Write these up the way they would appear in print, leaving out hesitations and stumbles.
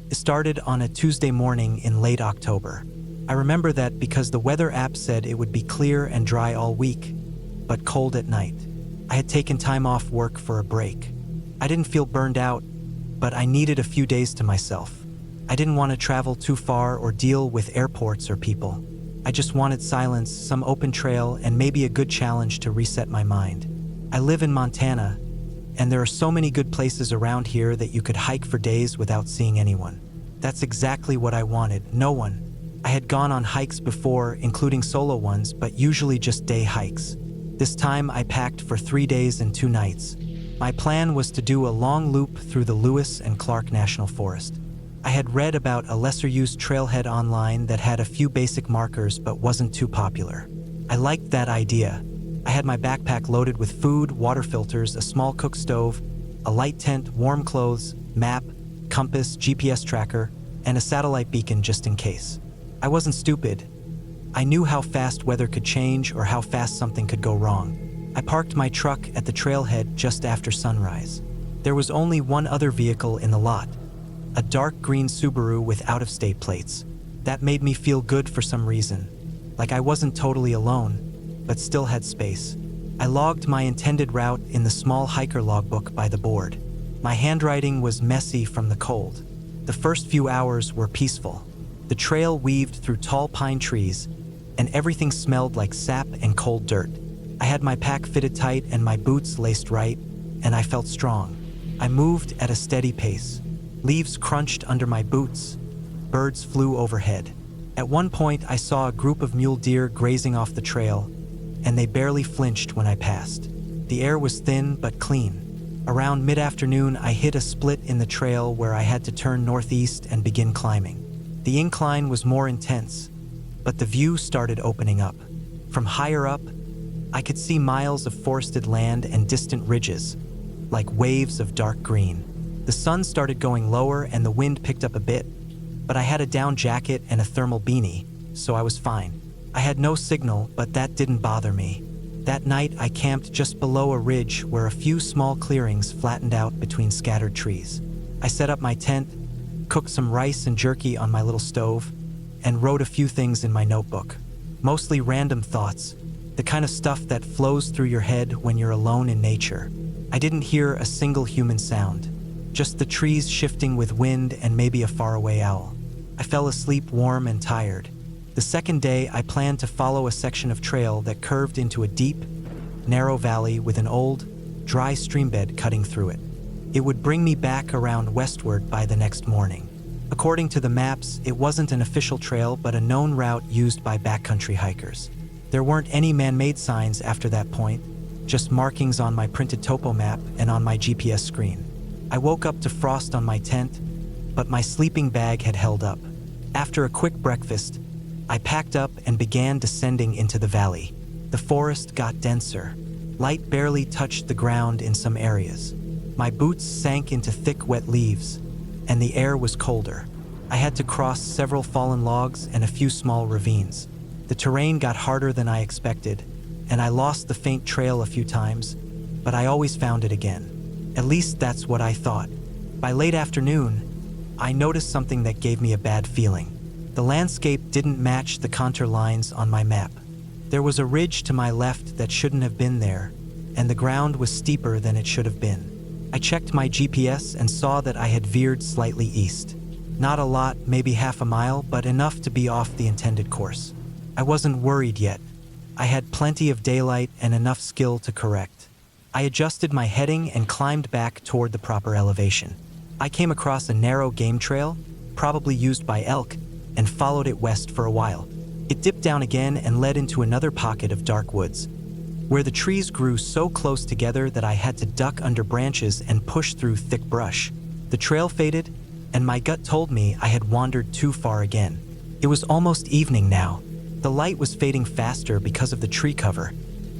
It started on a Tuesday morning in late October. I remember that because the weather app said it would be clear and dry all week, but cold at night. I had taken time off work for a break. I didn't feel burned out, but I needed a few days to myself. I didn't want to travel too far or deal with airports or people. I just wanted silence, some open trail, and maybe a good challenge to reset my mind. I live in Montana, and there are so many good places around here that you could hike for days without seeing anyone. That's exactly what I wanted, no one. I had gone on hikes before, including solo ones, but usually just day hikes. This time I packed for 3 days and 2 nights. My plan was to do a long loop through the Lewis and Clark National Forest. I had read about a lesser-used trailhead online that had a few basic markers but wasn't too popular. I liked that idea. I had my backpack loaded with food, water filters, a small cook stove, a light tent, warm clothes, map, compass, GPS tracker, and a satellite beacon just in case. I wasn't stupid. I knew how fast weather could change or how fast something could go wrong. I parked my truck at the trailhead just after sunrise. There was only one other vehicle in the lot, a dark green Subaru with out-of-state plates. That made me feel good for some reason, like I wasn't totally alone, but still had space. I logged my intended route in the small hiker logbook by the board. My handwriting was messy from the cold. The first few hours were peaceful. The trail weaved through tall pine trees, and everything smelled like sap and cold dirt. I had my pack fitted tight and my boots laced right, and I felt strong. I moved at a steady pace. Leaves crunched under my boots. Birds flew overhead. At one point, I saw a group of mule deer grazing off the trail, and they barely flinched when I passed. The air was thin but clean. Around mid-afternoon, I hit a split in the trail where I had to turn northeast and begin climbing. The incline was more intense, but the view started opening up. From higher up, I could see miles of forested land and distant ridges, like waves of dark green. The sun started going lower and the wind picked up a bit, but I had a down jacket and a thermal beanie, so I was fine. I had no signal, but that didn't bother me. That night, I camped just below a ridge where a few small clearings flattened out between scattered trees. I set up my tent, cooked some rice and jerky on my little stove, and wrote a few things in my notebook. Mostly random thoughts, the kind of stuff that flows through your head when you're alone in nature. I didn't hear a single human sound, just the trees shifting with wind and maybe a faraway owl. I fell asleep warm and tired. The second day, I planned to follow a section of trail that curved into a deep, narrow valley with an old, dry streambed cutting through it. It would bring me back around westward by the next morning. According to the maps, it wasn't an official trail but a known route used by backcountry hikers. There weren't any man-made signs after that point, just markings on my printed topo map and on my GPS screen. I woke up to frost on my tent, but my sleeping bag had held up. After a quick breakfast, I packed up and began descending into the valley. The forest got denser. Light barely touched the ground in some areas. My boots sank into thick, wet leaves, and the air was colder. I had to cross several fallen logs and a few small ravines. The terrain got harder than I expected, and I lost the faint trail a few times, but I always found it again. At least that's what I thought. By late afternoon, I noticed something that gave me a bad feeling. The landscape didn't match the contour lines on my map. There was a ridge to my left that shouldn't have been there, and the ground was steeper than it should have been. I checked my GPS and saw that I had veered slightly east. Not a lot, maybe half a mile, but enough to be off the intended course. I wasn't worried yet. I had plenty of daylight and enough skill to correct. I adjusted my heading and climbed back toward the proper elevation. I came across a narrow game trail, probably used by elk, and followed it west for a while. It dipped down again and led into another pocket of dark woods, where the trees grew so close together that I had to duck under branches and push through thick brush. The trail faded, and my gut told me I had wandered too far again. It was almost evening now. The light was fading faster because of the tree cover,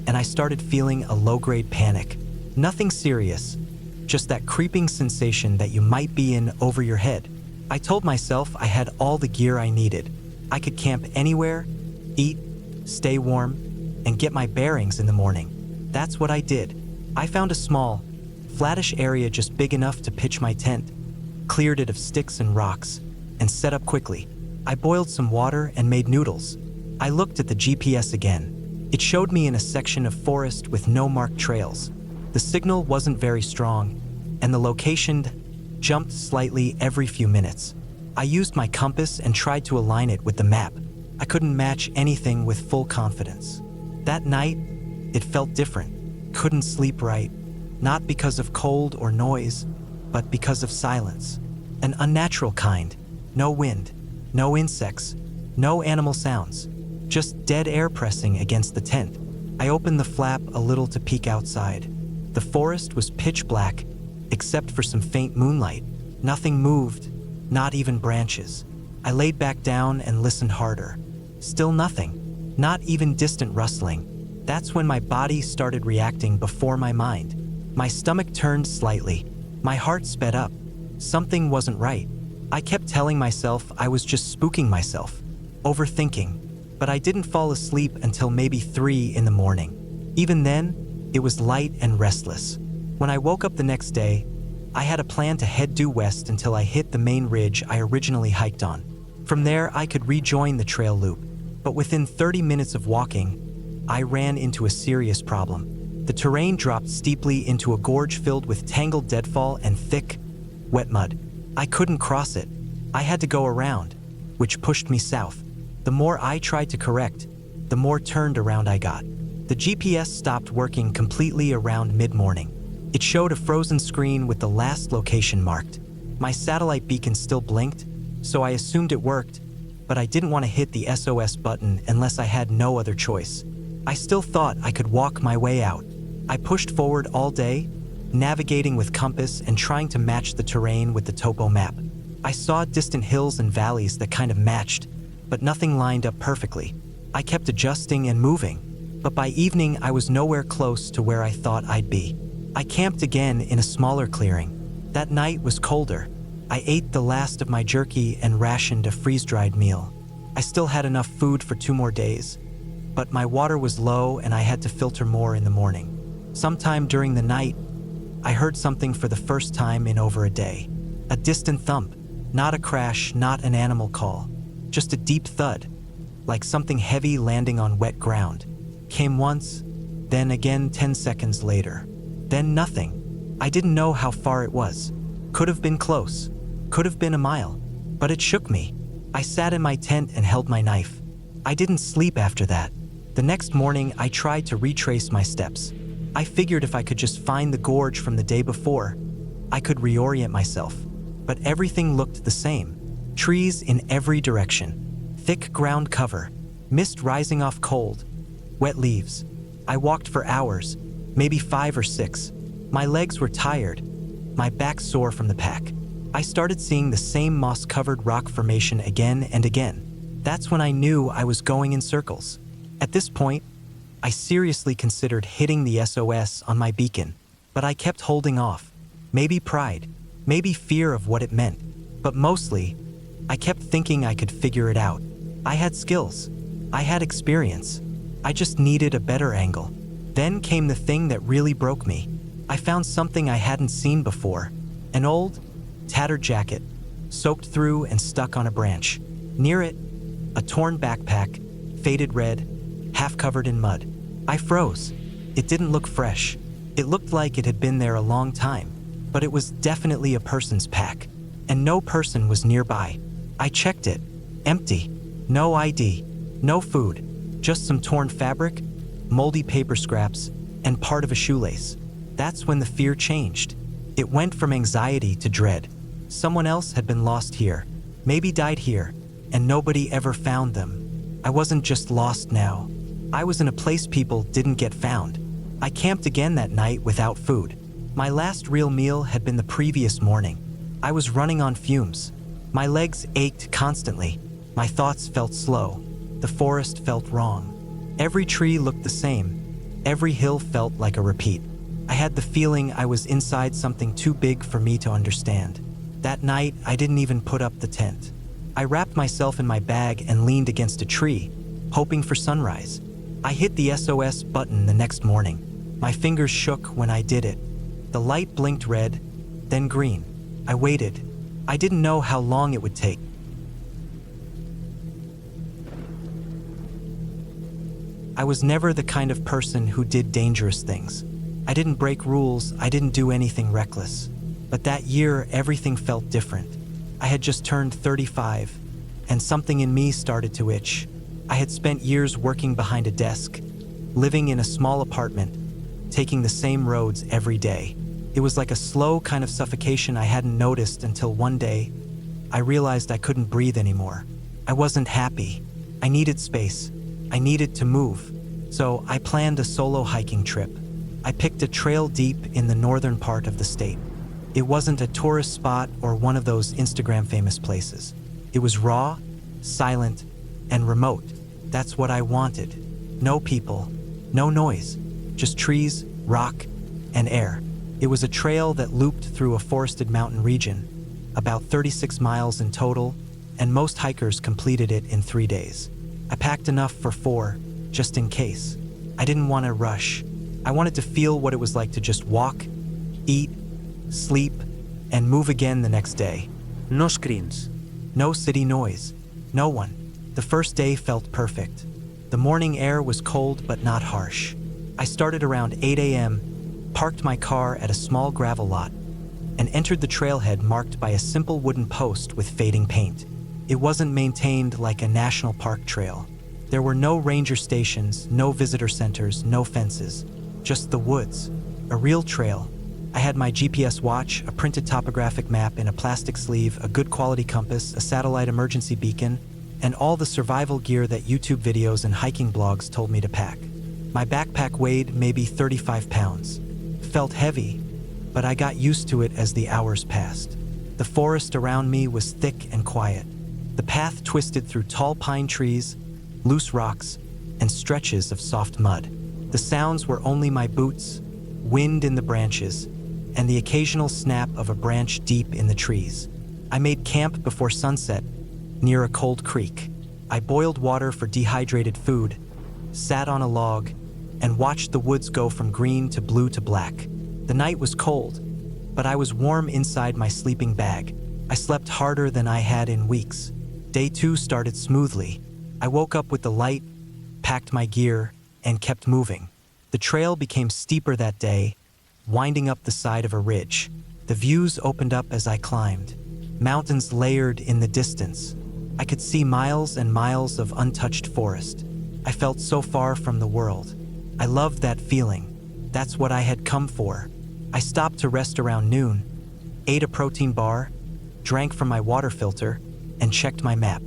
and I started feeling a low-grade panic. Nothing serious, just that creeping sensation that you might be in over your head. I told myself I had all the gear I needed. I could camp anywhere, eat, stay warm, and get my bearings in the morning. That's what I did. I found a small, flattish area just big enough to pitch my tent, cleared it of sticks and rocks, and set up quickly. I boiled some water and made noodles. I looked at the GPS again. It showed me in a section of forest with no marked trails. The signal wasn't very strong, and the location jumped slightly every few minutes. I used my compass and tried to align it with the map. I couldn't match anything with full confidence. That night, it felt different. Couldn't sleep right, not because of cold or noise, but because of silence. An unnatural kind. No wind, no insects, no animal sounds, just dead air pressing against the tent. I opened the flap a little to peek outside. The forest was pitch black, except for some faint moonlight. Nothing moved, not even branches. I laid back down and listened harder. Still nothing, not even distant rustling. That's when my body started reacting before my mind. My stomach turned slightly. My heart sped up. Something wasn't right. I kept telling myself I was just spooking myself, overthinking, but I didn't fall asleep until maybe 3 in the morning. Even then, it was light and restless. When I woke up the next day, I had a plan to head due west until I hit the main ridge I originally hiked on. From there, I could rejoin the trail loop. But within 30 minutes of walking, I ran into a serious problem. The terrain dropped steeply into a gorge filled with tangled deadfall and thick, wet mud. I couldn't cross it. I had to go around, which pushed me south. The more I tried to correct, the more turned around I got. The GPS stopped working completely around mid-morning. It showed a frozen screen with the last location marked. My satellite beacon still blinked, so I assumed it worked, but I didn't want to hit the SOS button unless I had no other choice. I still thought I could walk my way out. I pushed forward all day, navigating with compass and trying to match the terrain with the topo map. I saw distant hills and valleys that kind of matched, but nothing lined up perfectly. I kept adjusting and moving, but by evening I was nowhere close to where I thought I'd be. I camped again in a smaller clearing. That night was colder. I ate the last of my jerky and rationed a freeze-dried meal. I still had enough food for 2 more days, but my water was low and I had to filter more in the morning. Sometime during the night, I heard something for the first time in over a day. A distant thump, not a crash, not an animal call, just a deep thud, like something heavy landing on wet ground. Came once, then again 10 seconds later. Then nothing. I didn't know how far it was. Could have been close. Could have been a mile, but it shook me. I sat in my tent and held my knife. I didn't sleep after that. The next morning, I tried to retrace my steps. I figured if I could just find the gorge from the day before, I could reorient myself. But everything looked the same. Trees in every direction. Thick ground cover. Mist rising off cold. Wet leaves. I walked for hours, maybe 5 or 6. My legs were tired. My back sore from the pack. I started seeing the same moss-covered rock formation again and again. That's when I knew I was going in circles. At this point, I seriously considered hitting the SOS on my beacon, but I kept holding off. Maybe pride, maybe fear of what it meant, but mostly, I kept thinking I could figure it out. I had skills. I had experience. I just needed a better angle. Then came the thing that really broke me. I found something I hadn't seen before. An old, tattered jacket, soaked through and stuck on a branch. Near it, a torn backpack, faded red, half covered in mud. I froze. It didn't look fresh. It looked like it had been there a long time, but it was definitely a person's pack, and no person was nearby. I checked it. Empty. No ID. No food. Just some torn fabric, moldy paper scraps, and part of a shoelace. That's when the fear changed. It went from anxiety to dread. Someone else had been lost here, maybe died here, and nobody ever found them. I wasn't just lost now. I was in a place people didn't get found. I camped again that night without food. My last real meal had been the previous morning. I was running on fumes. My legs ached constantly. My thoughts felt slow. The forest felt wrong. Every tree looked the same. Every hill felt like a repeat. I had the feeling I was inside something too big for me to understand. That night, I didn't even put up the tent. I wrapped myself in my bag and leaned against a tree, hoping for sunrise. I hit the SOS button the next morning. My fingers shook when I did it. The light blinked red, then green. I waited. I didn't know how long it would take. I was never the kind of person who did dangerous things. I didn't break rules, I didn't do anything reckless. But that year, everything felt different. I had just turned 35, and something in me started to itch. I had spent years working behind a desk, living in a small apartment, taking the same roads every day. It was like a slow kind of suffocation I hadn't noticed until one day, I realized I couldn't breathe anymore. I wasn't happy. I needed space. I needed to move. So I planned a solo hiking trip. I picked a trail deep in the northern part of the state. It wasn't a tourist spot or one of those Instagram famous places. It was raw, silent, and remote. That's what I wanted. No people, no noise, just trees, rock, and air. It was a trail that looped through a forested mountain region, about 36 miles in total, and most hikers completed it in 3 days. I packed enough for 4, just in case. I didn't want to rush. I wanted to feel what it was like to just walk, eat, sleep, and move again the next day. No screens. No city noise. No one. The first day felt perfect. The morning air was cold but not harsh. I started around 8 a.m., parked my car at a small gravel lot, and entered the trailhead marked by a simple wooden post with fading paint. It wasn't maintained like a national park trail. There were no ranger stations, no visitor centers, no fences. Just the woods. A real trail. I had my GPS watch, a printed topographic map in a plastic sleeve, a good quality compass, a satellite emergency beacon, and all the survival gear that YouTube videos and hiking blogs told me to pack. My backpack weighed maybe 35 pounds. Felt heavy, but I got used to it as the hours passed. The forest around me was thick and quiet. The path twisted through tall pine trees, loose rocks, and stretches of soft mud. The sounds were only my boots, wind in the branches, and the occasional snap of a branch deep in the trees. I made camp before sunset, near a cold creek. I boiled water for dehydrated food, sat on a log, and watched the woods go from green to blue to black. The night was cold, but I was warm inside my sleeping bag. I slept harder than I had in weeks. Day 2 started smoothly. I woke up with the light, packed my gear, and kept moving. The trail became steeper that day, winding up the side of a ridge. The views opened up as I climbed. Mountains layered in the distance. I could see miles and miles of untouched forest. I felt so far from the world. I loved that feeling. That's what I had come for. I stopped to rest around noon, ate a protein bar, drank from my water filter, and checked my map.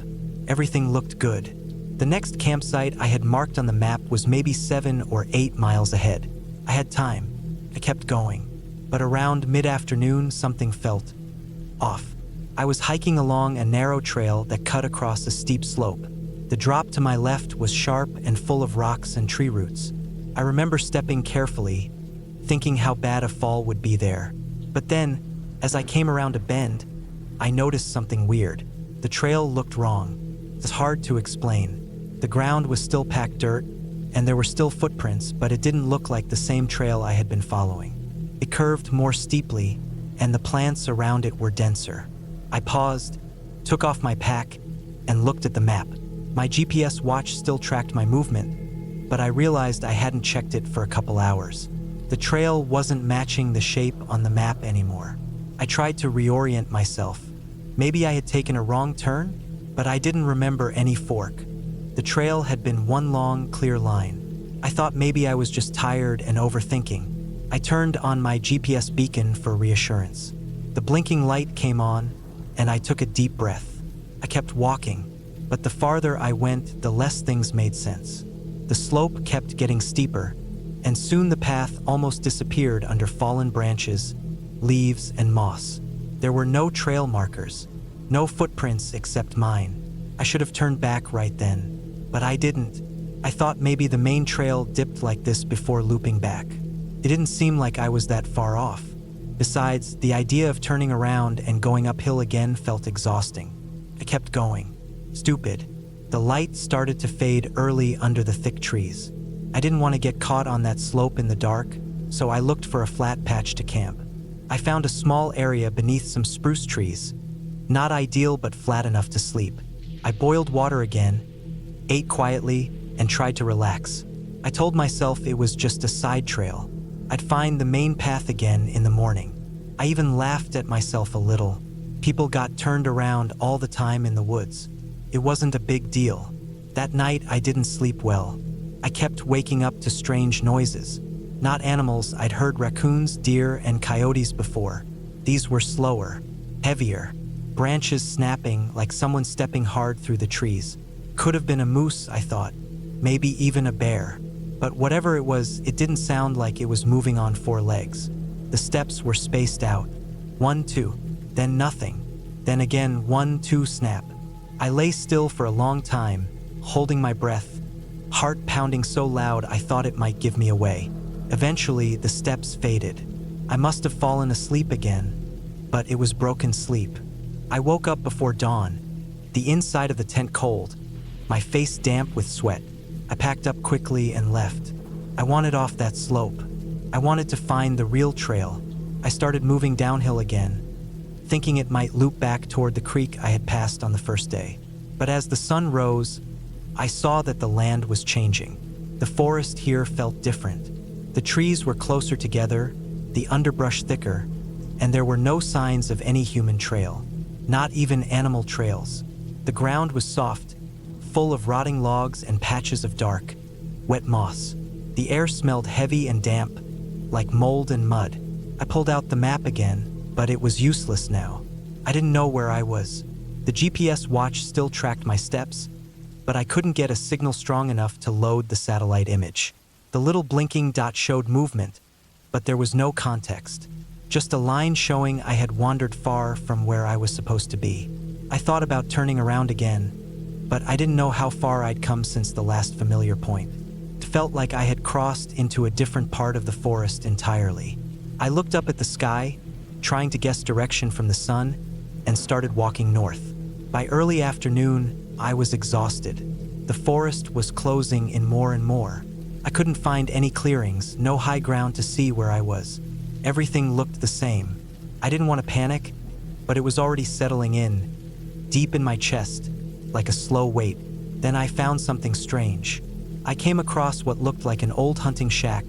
Everything looked good. The next campsite I had marked on the map was maybe 7 or 8 miles ahead. I had time. I kept going. But around mid-afternoon, something felt off. I was hiking along a narrow trail that cut across a steep slope. The drop to my left was sharp and full of rocks and tree roots. I remember stepping carefully, thinking how bad a fall would be there. But then, as I came around a bend, I noticed something weird. The trail looked wrong. It's hard to explain. The ground was still packed dirt, and there were still footprints, but it didn't look like the same trail I had been following. It curved more steeply, and the plants around it were denser. I paused, took off my pack, and looked at the map. My GPS watch still tracked my movement, but I realized I hadn't checked it for a couple hours. The trail wasn't matching the shape on the map anymore. I tried to reorient myself. Maybe I had taken a wrong turn, but I didn't remember any fork. The trail had been one long, clear line. I thought maybe I was just tired and overthinking. I turned on my GPS beacon for reassurance. The blinking light came on, and I took a deep breath. I kept walking, but the farther I went, the less things made sense. The slope kept getting steeper, and soon the path almost disappeared under fallen branches, leaves, and moss. There were no trail markers, no footprints except mine. I should have turned back right then, but I didn't. I thought maybe the main trail dipped like this before looping back. It didn't seem like I was that far off. Besides, the idea of turning around and going uphill again felt exhausting. I kept going. Stupid. The light started to fade early under the thick trees. I didn't want to get caught on that slope in the dark, so I looked for a flat patch to camp. I found a small area beneath some spruce trees, Not ideal, but flat enough to sleep. I boiled water again, ate quietly, and tried to relax. I told myself it was just a side trail. I'd find the main path again in the morning. I even laughed at myself a little. People got turned around all the time in the woods. It wasn't a big deal. That night, I didn't sleep well. I kept waking up to strange noises. Not animals. I'd heard raccoons, deer, and coyotes before. These were slower, heavier, branches snapping like someone stepping hard through the trees. Could have been a moose, I thought. Maybe even a bear. But whatever it was, it didn't sound like it was moving on 4 legs. The steps were spaced out. 1, 2, then nothing. Then again, 1, 2, snap. I lay still for a long time, holding my breath, heart pounding so loud I thought it might give me away. Eventually, the steps faded. I must have fallen asleep again, but it was broken sleep. I woke up before dawn, the inside of the tent cold, my face damp with sweat. I packed up quickly and left. I wanted off that slope. I wanted to find the real trail. I started moving downhill again, thinking it might loop back toward the creek I had passed on the first day. But as the sun rose, I saw that the land was changing. The forest here felt different. The trees were closer together, the underbrush thicker, and there were no signs of any human trail, not even animal trails. The ground was soft, full of rotting logs and patches of dark, wet moss. The air smelled heavy and damp, like mold and mud. I pulled out the map again, but it was useless now. I didn't know where I was. The GPS watch still tracked my steps, but I couldn't get a signal strong enough to load the satellite image. The little blinking dot showed movement, but there was no context. Just a line showing I had wandered far from where I was supposed to be. I thought about turning around again, but I didn't know how far I'd come since the last familiar point. It felt like I had crossed into a different part of the forest entirely. I looked up at the sky, trying to guess direction from the sun, and started walking north. By early afternoon, I was exhausted. The forest was closing in more and more. I couldn't find any clearings, no high ground to see where I was. Everything looked the same. I didn't want to panic, but it was already settling in, deep in my chest, like a slow weight. Then I found something strange. I came across what looked like an old hunting shack,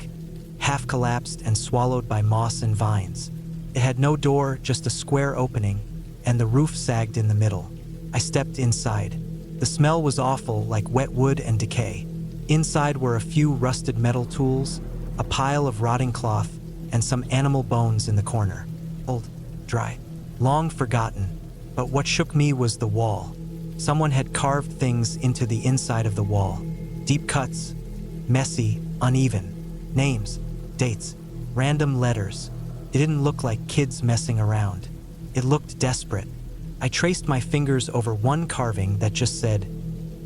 half collapsed and swallowed by moss and vines. It had no door, just a square opening, and the roof sagged in the middle. I stepped inside. The smell was awful, like wet wood and decay. Inside were a few rusted metal tools, a pile of rotting cloth, and some animal bones in the corner. Old, dry, long forgotten. But what shook me was the wall. Someone had carved things into the inside of the wall. Deep cuts, messy, uneven. Names, dates, random letters. It didn't look like kids messing around. It looked desperate. I traced my fingers over one carving that just said,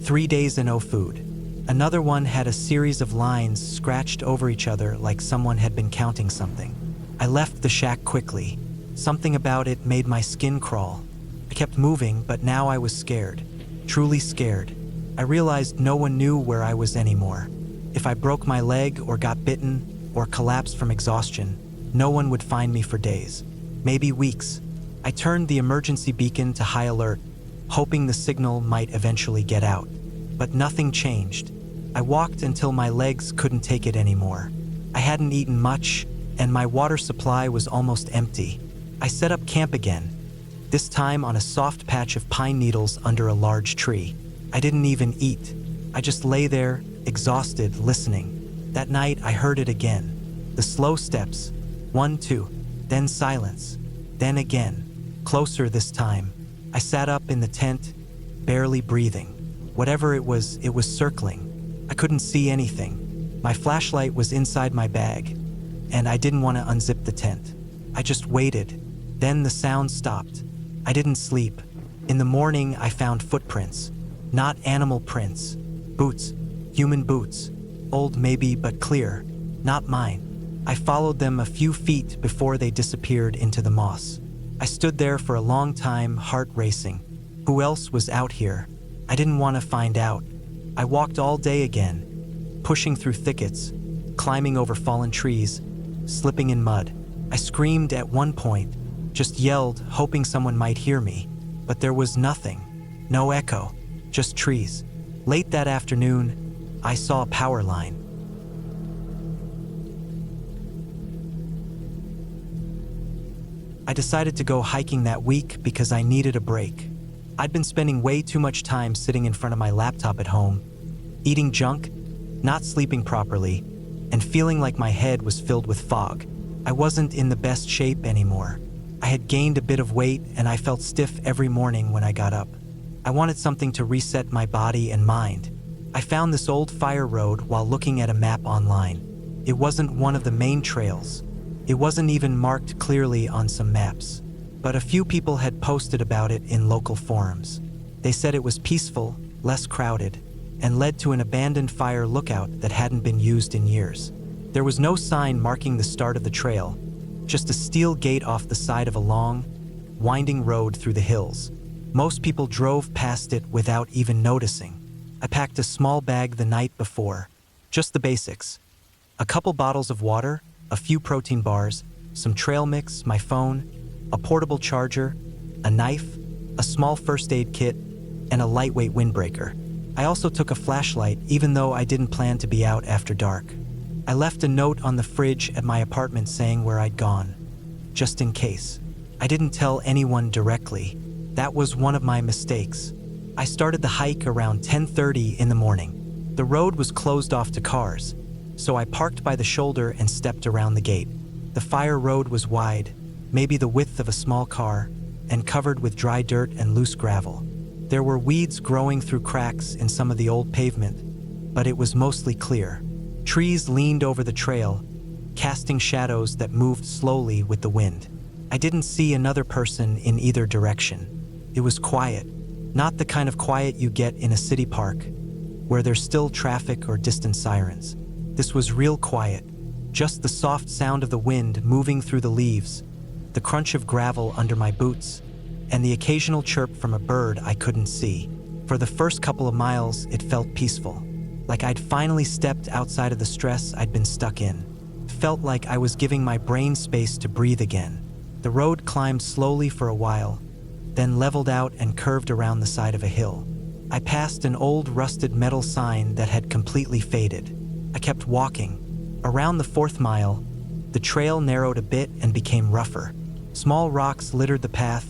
3 days and no food. Another one had a series of lines scratched over each other like someone had been counting something. I left the shack quickly. Something about it made my skin crawl. I kept moving, but now I was scared. Truly scared. I realized no one knew where I was anymore. If I broke my leg or got bitten or collapsed from exhaustion, no one would find me for days, maybe weeks. I turned the emergency beacon to high alert, hoping the signal might eventually get out. But nothing changed. I walked until my legs couldn't take it anymore. I hadn't eaten much, and my water supply was almost empty. I set up camp again, this time on a soft patch of pine needles under a large tree. I didn't even eat. I just lay there, exhausted, listening. That night, I heard it again. The slow steps. 1, 2, then silence. Then again. Closer this time. I sat up in the tent, barely breathing. Whatever it was circling. I couldn't see anything. My flashlight was inside my bag, and I didn't want to unzip the tent. I just waited. Then the sound stopped. I didn't sleep. In the morning, I found footprints. Not animal prints. Boots. Human boots. Old maybe, but clear. Not mine. I followed them a few feet before they disappeared into the moss. I stood there for a long time, heart racing. Who else was out here? I didn't want to find out. I walked all day again, pushing through thickets, climbing over fallen trees, slipping in mud. I screamed at one point, just yelled, hoping someone might hear me. but there was nothing. No echo, just trees. Late that afternoon, I saw a power line. I decided to go hiking that week because I needed a break. I'd been spending way too much time sitting in front of my laptop at home, eating junk, not sleeping properly, and feeling like my head was filled with fog. I wasn't in the best shape anymore. I had gained a bit of weight and I felt stiff every morning when I got up. I wanted something to reset my body and mind. I found this old fire road while looking at a map online. It wasn't one of the main trails. It wasn't even marked clearly on some maps, but a few people had posted about it in local forums. They said it was peaceful, less crowded, and led to an abandoned fire lookout that hadn't been used in years. There was no sign marking the start of the trail, just a steel gate off the side of a long, winding road through the hills. Most people drove past it without even noticing. I packed a small bag the night before, just the basics. A couple bottles of water, a few protein bars, some trail mix, my phone, a portable charger, a knife, a small first aid kit, and a lightweight windbreaker. I also took a flashlight, even though I didn't plan to be out after dark. I left a note on the fridge at my apartment saying where I'd gone, just in case. I didn't tell anyone directly. That was one of my mistakes. I started the hike around 10:30 in the morning. The road was closed off to cars, so I parked by the shoulder and stepped around the gate. The fire road was wide, maybe the width of a small car, and covered with dry dirt and loose gravel. There were weeds growing through cracks in some of the old pavement, but it was mostly clear. Trees leaned over the trail, casting shadows that moved slowly with the wind. I didn't see another person in either direction. It was quiet, not the kind of quiet you get in a city park, where there's still traffic or distant sirens. This was real quiet, just the soft sound of the wind moving through the leaves, the crunch of gravel under my boots, and the occasional chirp from a bird I couldn't see. For the first couple of miles, it felt peaceful, like I'd finally stepped outside of the stress I'd been stuck in. It felt like I was giving my brain space to breathe again. The road climbed slowly for a while, then leveled out and curved around the side of a hill. I passed an old rusted metal sign that had completely faded. I kept walking. Around the 4th mile, the trail narrowed a bit and became rougher. Small rocks littered the path,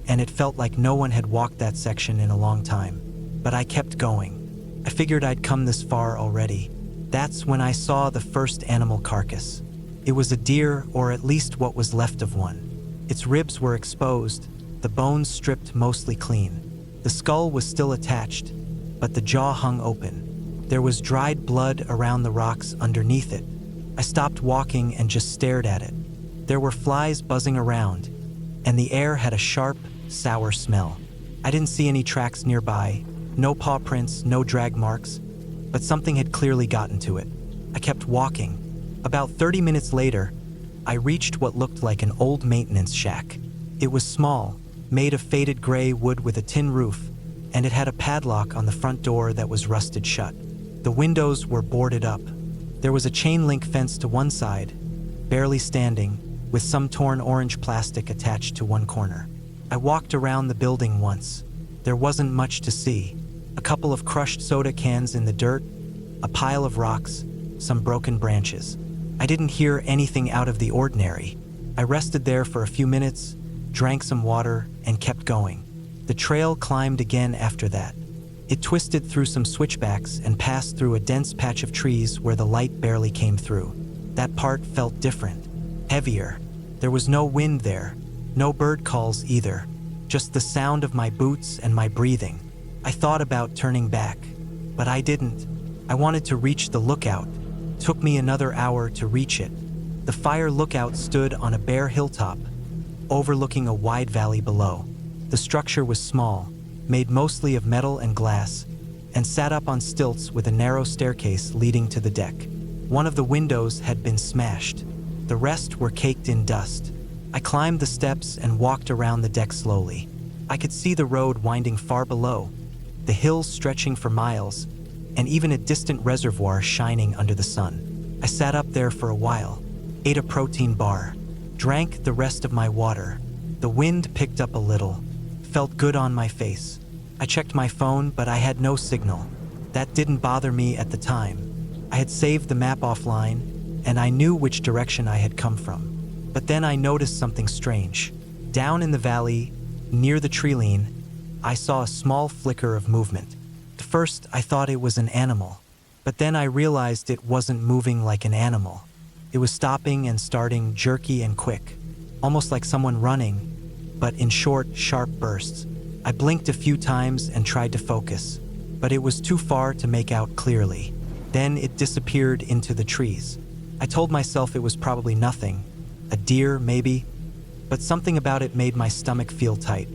and it felt like no one had walked that section in a long time. But I kept going. I figured I'd come this far already. That's when I saw the first animal carcass. It was a deer, or at least what was left of one. Its ribs were exposed, the bones stripped mostly clean. The skull was still attached, but the jaw hung open. There was dried blood around the rocks underneath it. I stopped walking and just stared at it. There were flies buzzing around, and the air had a sharp, sour smell. I didn't see any tracks nearby, no paw prints, no drag marks, but something had clearly gotten to it. I kept walking. About 30 minutes later, I reached what looked like an old maintenance shack. It was small, made of faded gray wood with a tin roof, and it had a padlock on the front door that was rusted shut. The windows were boarded up. There was a chain link fence to one side, barely standing, with some torn orange plastic attached to one corner. I walked around the building once. There wasn't much to see. A couple of crushed soda cans in the dirt, a pile of rocks, some broken branches. I didn't hear anything out of the ordinary. I rested there for a few minutes, drank some water, and kept going. The trail climbed again after that. It twisted through some switchbacks and passed through a dense patch of trees where the light barely came through. That part felt different, heavier. There was no wind there, no bird calls either, just the sound of my boots and my breathing. I thought about turning back, but I didn't. I wanted to reach the lookout. It took me another hour to reach it. The fire lookout stood on a bare hilltop, overlooking a wide valley below. The structure was small, made mostly of metal and glass, and sat up on stilts with a narrow staircase leading to the deck. One of the windows had been smashed. The rest were caked in dust. I climbed the steps and walked around the deck slowly. I could see the road winding far below, the hills stretching for miles, and even a distant reservoir shining under the sun. I sat up there for a while, ate a protein bar, drank the rest of my water. The wind picked up a little, felt good on my face. I checked my phone, but I had no signal. That didn't bother me at the time. I had saved the map offline, and I knew which direction I had come from. But then I noticed something strange. Down in the valley, near the treeline, I saw a small flicker of movement. At first, I thought it was an animal, but then I realized it wasn't moving like an animal. It was stopping and starting, jerky and quick, almost like someone running, but in short, sharp bursts. I blinked a few times and tried to focus, but it was too far to make out clearly. Then it disappeared into the trees. I told myself it was probably nothing, a deer maybe, but something about it made my stomach feel tight.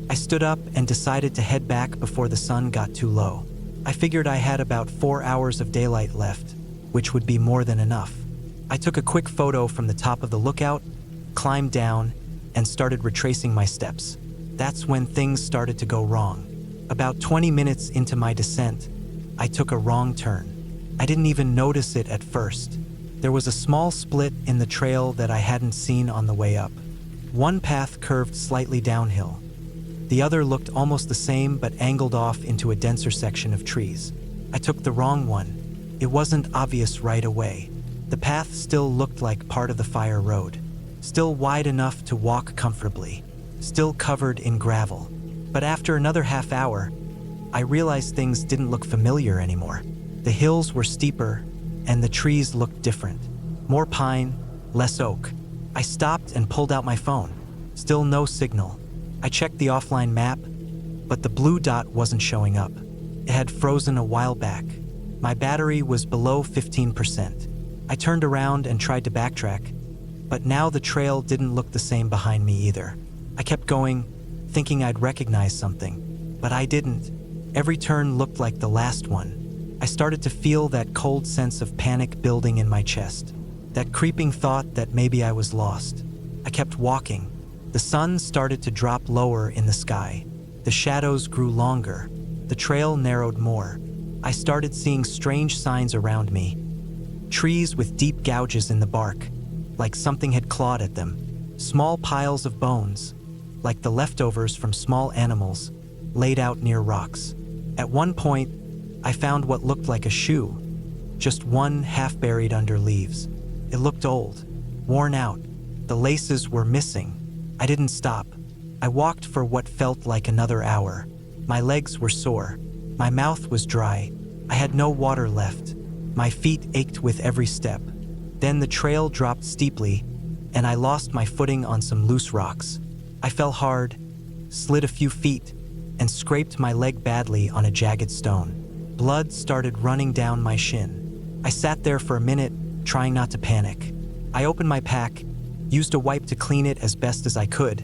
I stood up and decided to head back before the sun got too low. I figured I had about 4 hours of daylight left, which would be more than enough. I took a quick photo from the top of the lookout, climbed down, and started retracing my steps. That's when things started to go wrong. About 20 minutes into my descent, I took a wrong turn. I didn't even notice it at first. There was a small split in the trail that I hadn't seen on the way up. One path curved slightly downhill. The other looked almost the same but angled off into a denser section of trees. I took the wrong one. It wasn't obvious right away. The path still looked like part of the fire road, still wide enough to walk comfortably, still covered in gravel. But after another half hour, I realized things didn't look familiar anymore. The hills were steeper, and the trees looked different. More pine, less oak. I stopped and pulled out my phone. Still no signal. I checked the offline map, but the blue dot wasn't showing up. It had frozen a while back. My battery was below 15%. I turned around and tried to backtrack, but now the trail didn't look the same behind me either. I kept going, thinking I'd recognize something, but I didn't. Every turn looked like the last one. I started to feel that cold sense of panic building in my chest, that creeping thought that maybe I was lost. I kept walking. The sun started to drop lower in the sky. The shadows grew longer. The trail narrowed more. I started seeing strange signs around me. Trees with deep gouges in the bark, like something had clawed at them. Small piles of bones, like the leftovers from small animals, laid out near rocks. At one point, I found what looked like a shoe, just one half buried under leaves. It looked old, worn out. The laces were missing. I didn't stop. I walked for what felt like another hour. My legs were sore. My mouth was dry. I had no water left. My feet ached with every step. Then the trail dropped steeply, and I lost my footing on some loose rocks. I fell hard, slid a few feet, and scraped my leg badly on a jagged stone. Blood started running down my shin. I sat there for a minute, trying not to panic. I opened my pack, used a wipe to clean it as best as I could,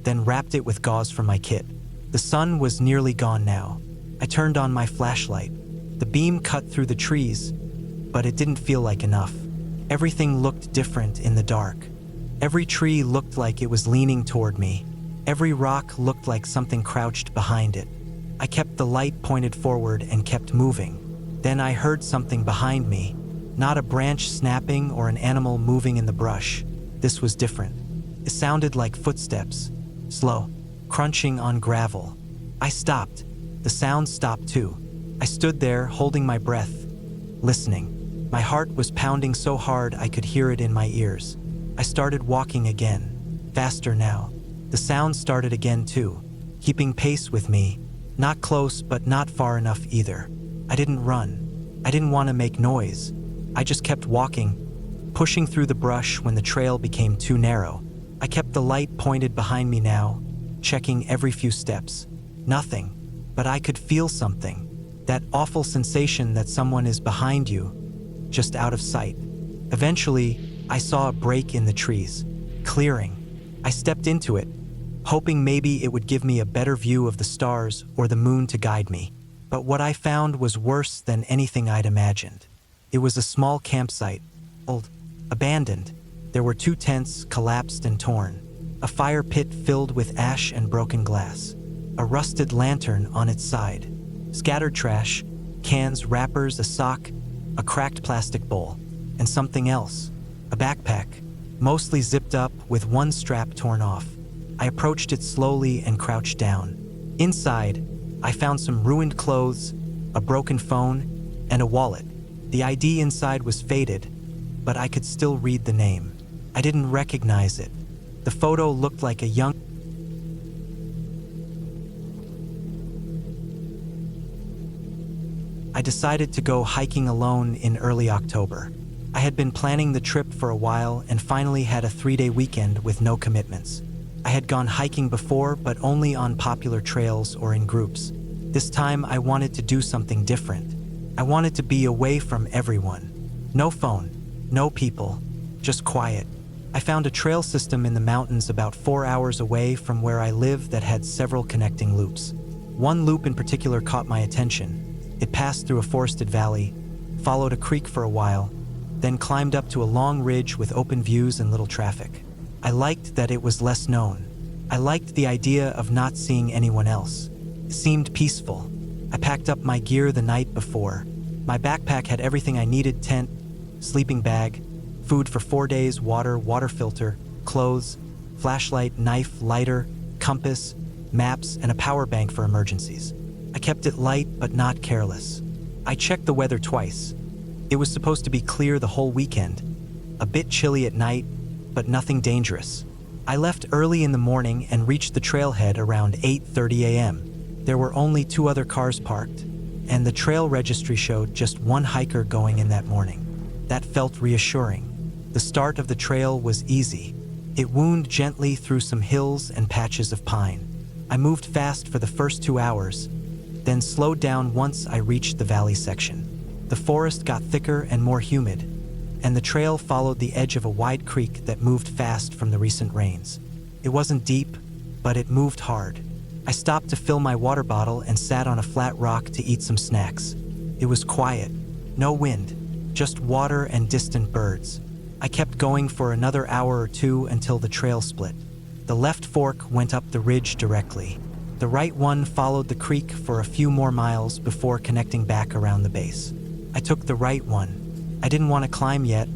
then wrapped it with gauze from my kit. The sun was nearly gone now. I turned on my flashlight. The beam cut through the trees, but it didn't feel like enough. Everything looked different in the dark. Every tree looked like it was leaning toward me. Every rock looked like something crouched behind it. I kept the light pointed forward and kept moving. Then I heard something behind me. Not a branch snapping or an animal moving in the brush. This was different. It sounded like footsteps, slow, crunching on gravel. I stopped. The sound stopped too. I stood there, holding my breath, listening. My heart was pounding so hard I could hear it in my ears. I started walking again, faster now. The sound started again too, keeping pace with me. Not close, but not far enough either. I didn't run. I didn't want to make noise. I just kept walking, pushing through the brush when the trail became too narrow. I kept the light pointed behind me now, checking every few steps. Nothing, but I could feel something. That awful sensation that someone is behind you, just out of sight. Eventually, I saw a break in the trees, clearing. I stepped into it, hoping maybe it would give me a better view of the stars or the moon to guide me. But what I found was worse than anything I'd imagined. It was a small campsite, old, abandoned. There were 2 tents collapsed and torn, a fire pit filled with ash and broken glass, a rusted lantern on its side, scattered trash, cans, wrappers, a sock, a cracked plastic bowl, and something else, a backpack, mostly zipped up with one strap torn off. I approached it slowly and crouched down. Inside, I found some ruined clothes, a broken phone, and a wallet. The ID inside was faded, but I could still read the name. I didn't recognize it. The photo looked like a young... I decided to go hiking alone in early October. I had been planning the trip for a while and finally had a 3-day weekend with no commitments. I had gone hiking before, but only on popular trails or in groups. This time I wanted to do something different. I wanted to be away from everyone. No phone, no people, just quiet. I found a trail system in the mountains about 4 hours away from where I live that had several connecting loops. One loop in particular caught my attention. It passed through a forested valley, followed a creek for a while, then climbed up to a long ridge with open views and little traffic. I liked that it was less known. I liked the idea of not seeing anyone else. It seemed peaceful. I packed up my gear the night before. My backpack had everything I needed: tent, sleeping bag, food for 4 days, water filter, clothes, flashlight, knife, lighter, compass, maps, and a power bank for emergencies. I kept it light but not careless. I checked the weather twice. It was supposed to be clear the whole weekend. A bit chilly at night, but nothing dangerous. I left early in the morning and reached the trailhead around 8:30 a.m. There were only 2 other cars parked, and the trail registry showed just 1 hiker going in that morning. That felt reassuring. The start of the trail was easy. It wound gently through some hills and patches of pine. I moved fast for the first 2 hours, then slowed down once I reached the valley section. The forest got thicker and more humid, and the trail followed the edge of a wide creek that moved fast from the recent rains. It wasn't deep, but it moved hard. I stopped to fill my water bottle and sat on a flat rock to eat some snacks. It was quiet, no wind, just water and distant birds. I kept going for another hour or 2 until the trail split. The left fork went up the ridge directly. The right one followed the creek for a few more miles before connecting back around the base. I took the right one. I didn't want to climb yet,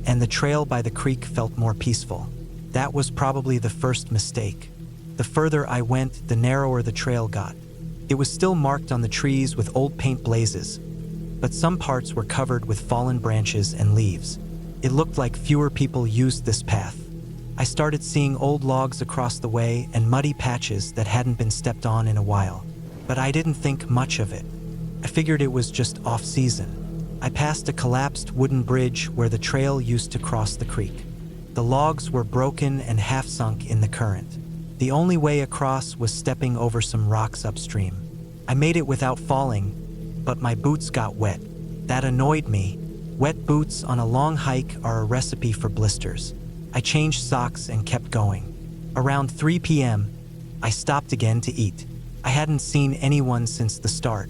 and the trail by the creek felt more peaceful. That was probably the first mistake. The further I went, the narrower the trail got. It was still marked on the trees with old paint blazes, but some parts were covered with fallen branches and leaves. It looked like fewer people used this path. I started seeing old logs across the way and muddy patches that hadn't been stepped on in a while, but I didn't think much of it. I figured it was just off-season. I passed a collapsed wooden bridge where the trail used to cross the creek. The logs were broken and half-sunk in the current. The only way across was stepping over some rocks upstream. I made it without falling, but my boots got wet. That annoyed me. Wet boots on a long hike are a recipe for blisters. I changed socks and kept going. Around 3 p.m., I stopped again to eat. I hadn't seen anyone since the start.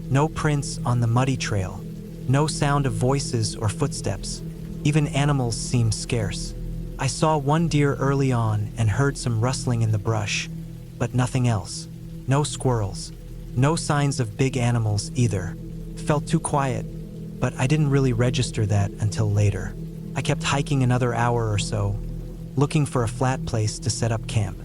No prints on the muddy trail. No sound of voices or footsteps. Even animals seemed scarce. I saw 1 deer early on and heard some rustling in the brush, but nothing else. No squirrels. No signs of big animals either. It felt too quiet, but I didn't really register that until later. I kept hiking another hour or so, looking for a flat place to set up camp.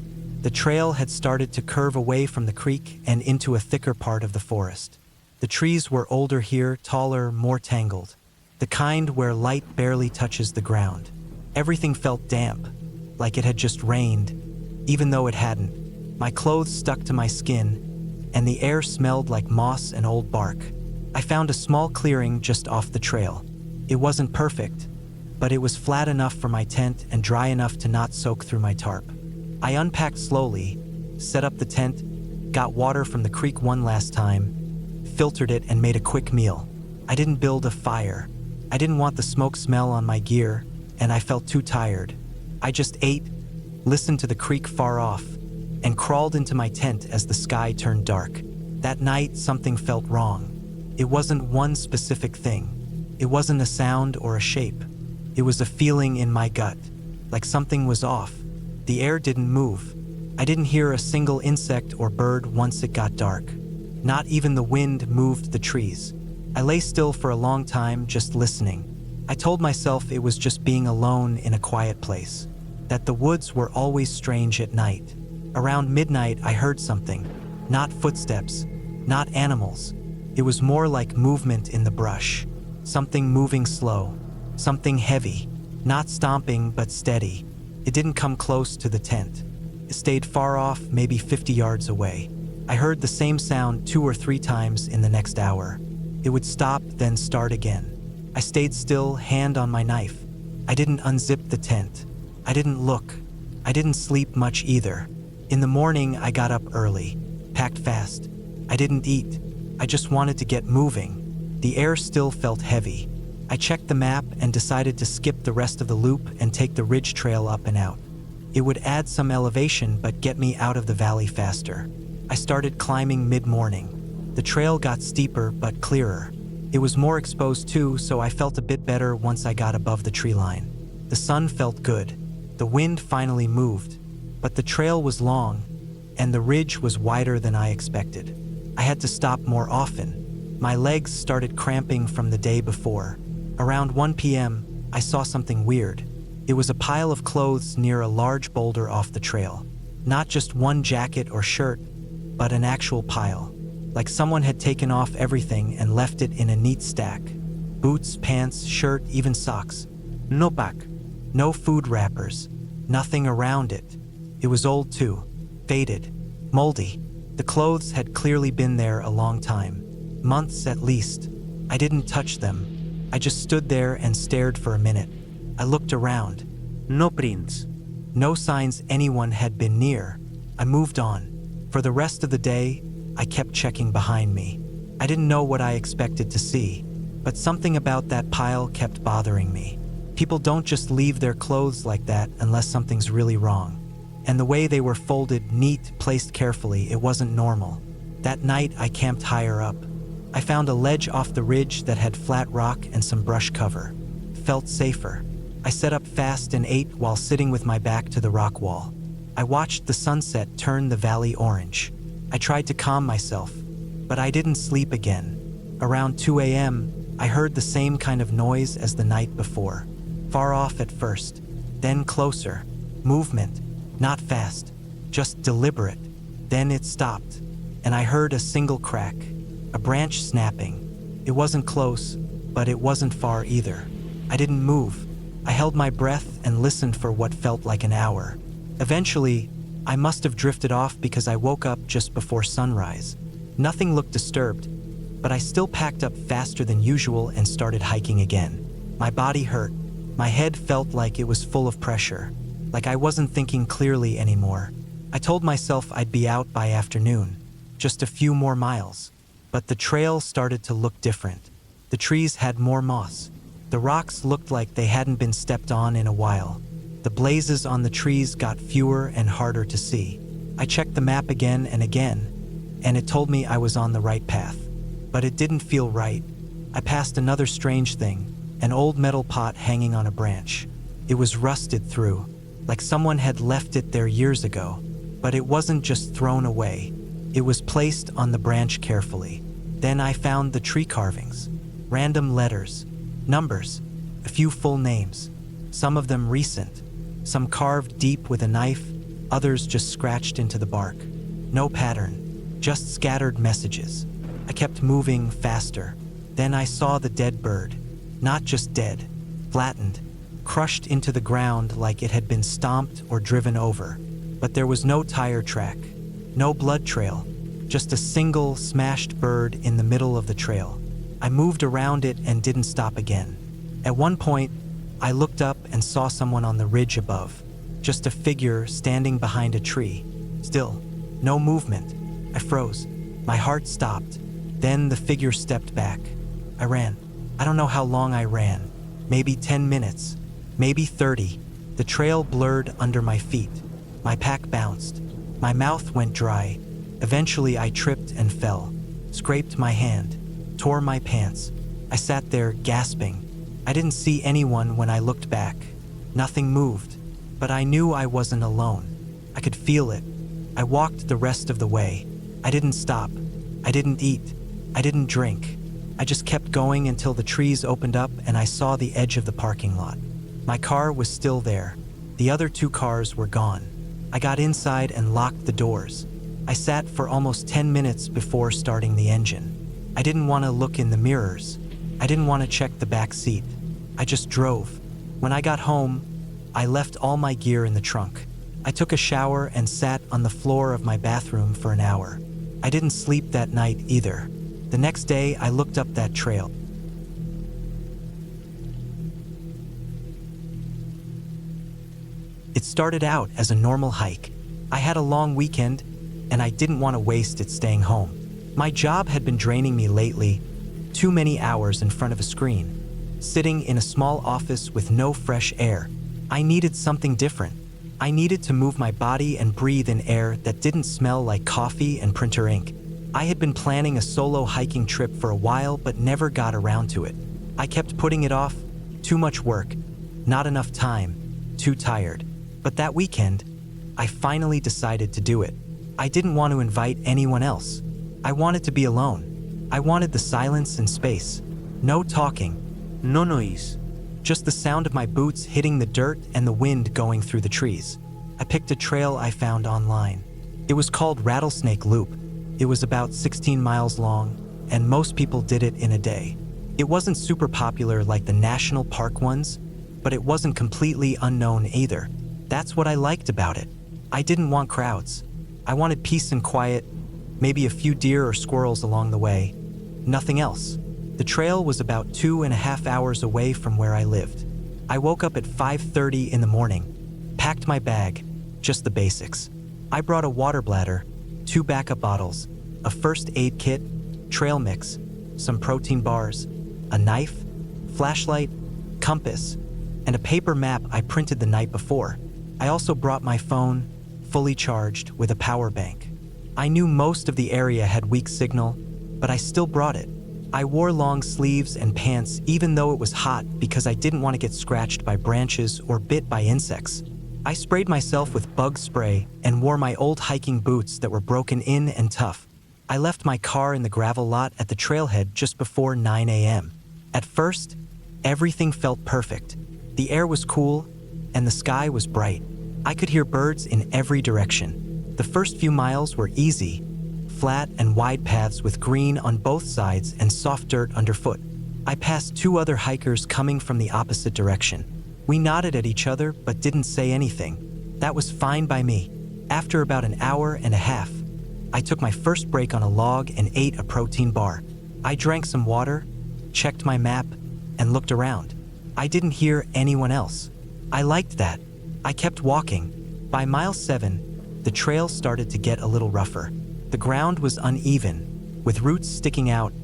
The trail had started to curve away from the creek and into a thicker part of the forest. The trees were older here, taller, more tangled. The kind where light barely touches the ground. Everything felt damp, like it had just rained, even though it hadn't. My clothes stuck to my skin, and the air smelled like moss and old bark. I found a small clearing just off the trail. It wasn't perfect, but it was flat enough for my tent and dry enough to not soak through my tarp. I unpacked slowly, set up the tent, got water from the creek one last time, filtered it, and made a quick meal. I didn't build a fire. I didn't want the smoke smell on my gear, and I felt too tired. I just ate, listened to the creek far off, and crawled into my tent as the sky turned dark. That night, something felt wrong. It wasn't one specific thing. It wasn't a sound or a shape. It was a feeling in my gut, like something was off. The air didn't move. I didn't hear a single insect or bird once it got dark. Not even the wind moved the trees. I lay still for a long time, just listening. I told myself it was just being alone in a quiet place, that the woods were always strange at night. Around midnight, I heard something. Not footsteps, not animals. It was more like movement in the brush. Something moving slow, something heavy, not stomping but steady. It didn't come close to the tent. It stayed far off, maybe 50 yards away. I heard the same sound 2 or 3 times in the next hour. It would stop, then start again. I stayed still, hand on my knife. I didn't unzip the tent. I didn't look. I didn't sleep much either. In the morning, I got up early, packed fast. I didn't eat. I just wanted to get moving. The air still felt heavy. I checked the map and decided to skip the rest of the loop and take the ridge trail up and out. It would add some elevation but get me out of the valley faster. I started climbing mid-morning. The trail got steeper but clearer. It was more exposed too, so I felt a bit better once I got above the tree line. The sun felt good. The wind finally moved. But the trail was long, and the ridge was wider than I expected. I had to stop more often. My legs started cramping from the day before. Around 1 p.m., I saw something weird. It was a pile of clothes near a large boulder off the trail. Not just one jacket or shirt, but an actual pile. Like someone had taken off everything and left it in a neat stack. Boots, pants, shirt, even socks. No pack. No food wrappers. Nothing around it. It was old too. Faded. Moldy. The clothes had clearly been there a long time. Months at least. I didn't touch them. I just stood there and stared for a minute. I looked around. No prints. No signs anyone had been near. I moved on. For the rest of the day, I kept checking behind me. I didn't know what I expected to see, but something about that pile kept bothering me. People don't just leave their clothes like that unless something's really wrong. And the way they were folded, neat, placed carefully, it wasn't normal. That night, I camped higher up. I found a ledge off the ridge that had flat rock and some brush cover. Felt safer. I set up fast and ate while sitting with my back to the rock wall. I watched the sunset turn the valley orange. I tried to calm myself, but I didn't sleep again. Around 2 a.m., I heard the same kind of noise as the night before. Far off at first, then closer. Movement. Not fast, just deliberate. Then it stopped, and I heard a single crack, a branch snapping. It wasn't close, but it wasn't far either. I didn't move. I held my breath and listened for what felt like an hour. Eventually, I must have drifted off because I woke up just before sunrise. Nothing looked disturbed, but I still packed up faster than usual and started hiking again. My body hurt. My head felt like it was full of pressure. Like I wasn't thinking clearly anymore. I told myself I'd be out by afternoon, just a few more miles. But the trail started to look different. The trees had more moss. The rocks looked like they hadn't been stepped on in a while. The blazes on the trees got fewer and harder to see. I checked the map again and again, and it told me I was on the right path. But it didn't feel right. I passed another strange thing, an old metal pot hanging on a branch. It was rusted through, like someone had left it there years ago. But it wasn't just thrown away. It was placed on the branch carefully. Then I found the tree carvings. Random letters, numbers, a few full names. Some of them recent. Some carved deep with a knife, others just scratched into the bark. No pattern, just scattered messages. I kept moving faster. Then I saw the dead bird. Not just dead, flattened, crushed into the ground like it had been stomped or driven over. But there was no tire track, no blood trail, just a single smashed bird in the middle of the trail. I moved around it and didn't stop again. At one point, I looked up and saw someone on the ridge above, just a figure standing behind a tree. Still, no movement. I froze. My heart stopped. Then the figure stepped back. I ran. I don't know how long I ran. Maybe 10 minutes. Maybe 30. The trail blurred under my feet. My pack bounced. My mouth went dry. Eventually I tripped and fell. Scraped my hand. Tore my pants. I sat there gasping. I didn't see anyone when I looked back. Nothing moved. But I knew I wasn't alone. I could feel it. I walked the rest of the way. I didn't stop. I didn't eat. I didn't drink. I just kept going until the trees opened up and I saw the edge of the parking lot. My car was still there. The other 2 cars were gone. I got inside and locked the doors. I sat for almost 10 minutes before starting the engine. I didn't want to look in the mirrors. I didn't want to check the back seat. I just drove. When I got home, I left all my gear in the trunk. I took a shower and sat on the floor of my bathroom for an hour. I didn't sleep that night either. The next day, I looked up that trail. It started out as a normal hike. I had a long weekend, and I didn't want to waste it staying home. My job had been draining me lately, too many hours in front of a screen, sitting in a small office with no fresh air. I needed something different. I needed to move my body and breathe in air that didn't smell like coffee and printer ink. I had been planning a solo hiking trip for a while but never got around to it. I kept putting it off. Too much work, not enough time, too tired. But that weekend, I finally decided to do it. I didn't want to invite anyone else. I wanted to be alone. I wanted the silence and space. No talking, no noise. Just the sound of my boots hitting the dirt and the wind going through the trees. I picked a trail I found online. It was called Rattlesnake Loop. It was about 16 miles long, and most people did it in a day. It wasn't super popular like the national park ones, but it wasn't completely unknown either. That's what I liked about it. I didn't want crowds. I wanted peace and quiet, maybe a few deer or squirrels along the way. Nothing else. The trail was about 2.5 hours away from where I lived. I woke up at 5:30 in the morning, packed my bag, just the basics. I brought a water bladder, 2 backup bottles, a first aid kit, trail mix, some protein bars, a knife, flashlight, compass, and a paper map I printed the night before. I also brought my phone, fully charged, with a power bank. I knew most of the area had weak signal, but I still brought it. I wore long sleeves and pants even though it was hot because I didn't want to get scratched by branches or bit by insects. I sprayed myself with bug spray and wore my old hiking boots that were broken in and tough. I left my car in the gravel lot at the trailhead just before 9 a.m. At first, everything felt perfect. The air was cool, and the sky was bright. I could hear birds in every direction. The first few miles were easy, flat and wide paths with green on both sides and soft dirt underfoot. I passed 2 other hikers coming from the opposite direction. We nodded at each other but didn't say anything. That was fine by me. After about an hour and a half, I took my first break on a log and ate a protein bar. I drank some water, checked my map, and looked around. I didn't hear anyone else. I liked that. I kept walking. By mile 7, the trail started to get a little rougher. The ground was uneven, with roots sticking out,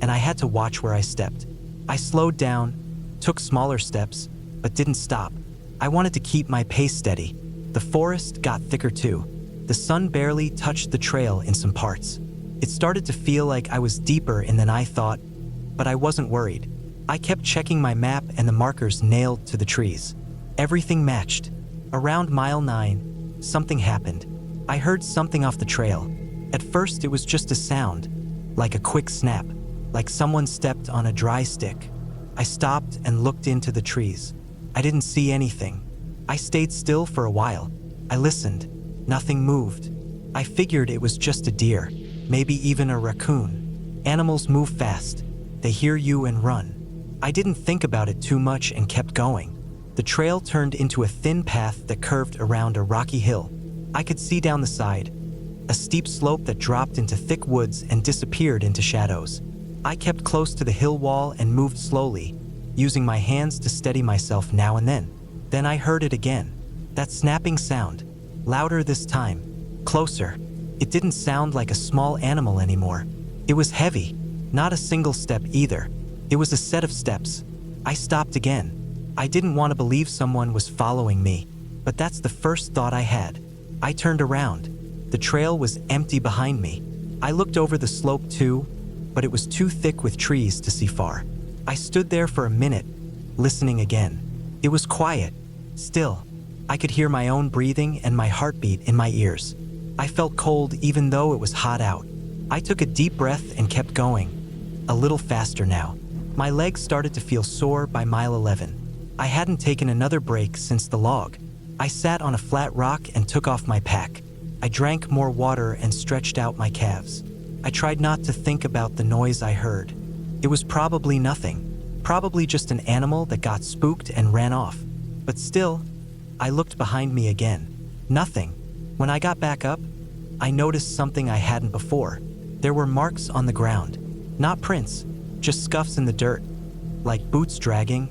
and I had to watch where I stepped. I slowed down, took smaller steps, but didn't stop. I wanted to keep my pace steady. The forest got thicker too. The sun barely touched the trail in some parts. It started to feel like I was deeper in than I thought, but I wasn't worried. I kept checking my map and the markers nailed to the trees. Everything matched. Around mile 9, something happened. I heard something off the trail. At first, it was just a sound, like a quick snap, like someone stepped on a dry stick. I stopped and looked into the trees. I didn't see anything. I stayed still for a while. I listened. Nothing moved. I figured it was just a deer, maybe even a raccoon. Animals move fast. They hear you and run. I didn't think about it too much and kept going. The trail turned into a thin path that curved around a rocky hill. I could see down the side, a steep slope that dropped into thick woods and disappeared into shadows. I kept close to the hill wall and moved slowly, using my hands to steady myself now and then. Then I heard it again. That snapping sound, louder this time, closer. It didn't sound like a small animal anymore. It was heavy, not a single step either. It was a set of steps. I stopped again. I didn't want to believe someone was following me, but that's the first thought I had. I turned around. The trail was empty behind me. I looked over the slope too, but it was too thick with trees to see far. I stood there for a minute, listening again. It was quiet, still. I could hear my own breathing and my heartbeat in my ears. I felt cold even though it was hot out. I took a deep breath and kept going, a little faster now. My legs started to feel sore by mile 11. I hadn't taken another break since the log. I sat on a flat rock and took off my pack. I drank more water and stretched out my calves. I tried not to think about the noise I heard. It was probably nothing, probably just an animal that got spooked and ran off. But still, I looked behind me again. Nothing. When I got back up, I noticed something I hadn't before. There were marks on the ground. Not prints, just scuffs in the dirt, like boots dragging,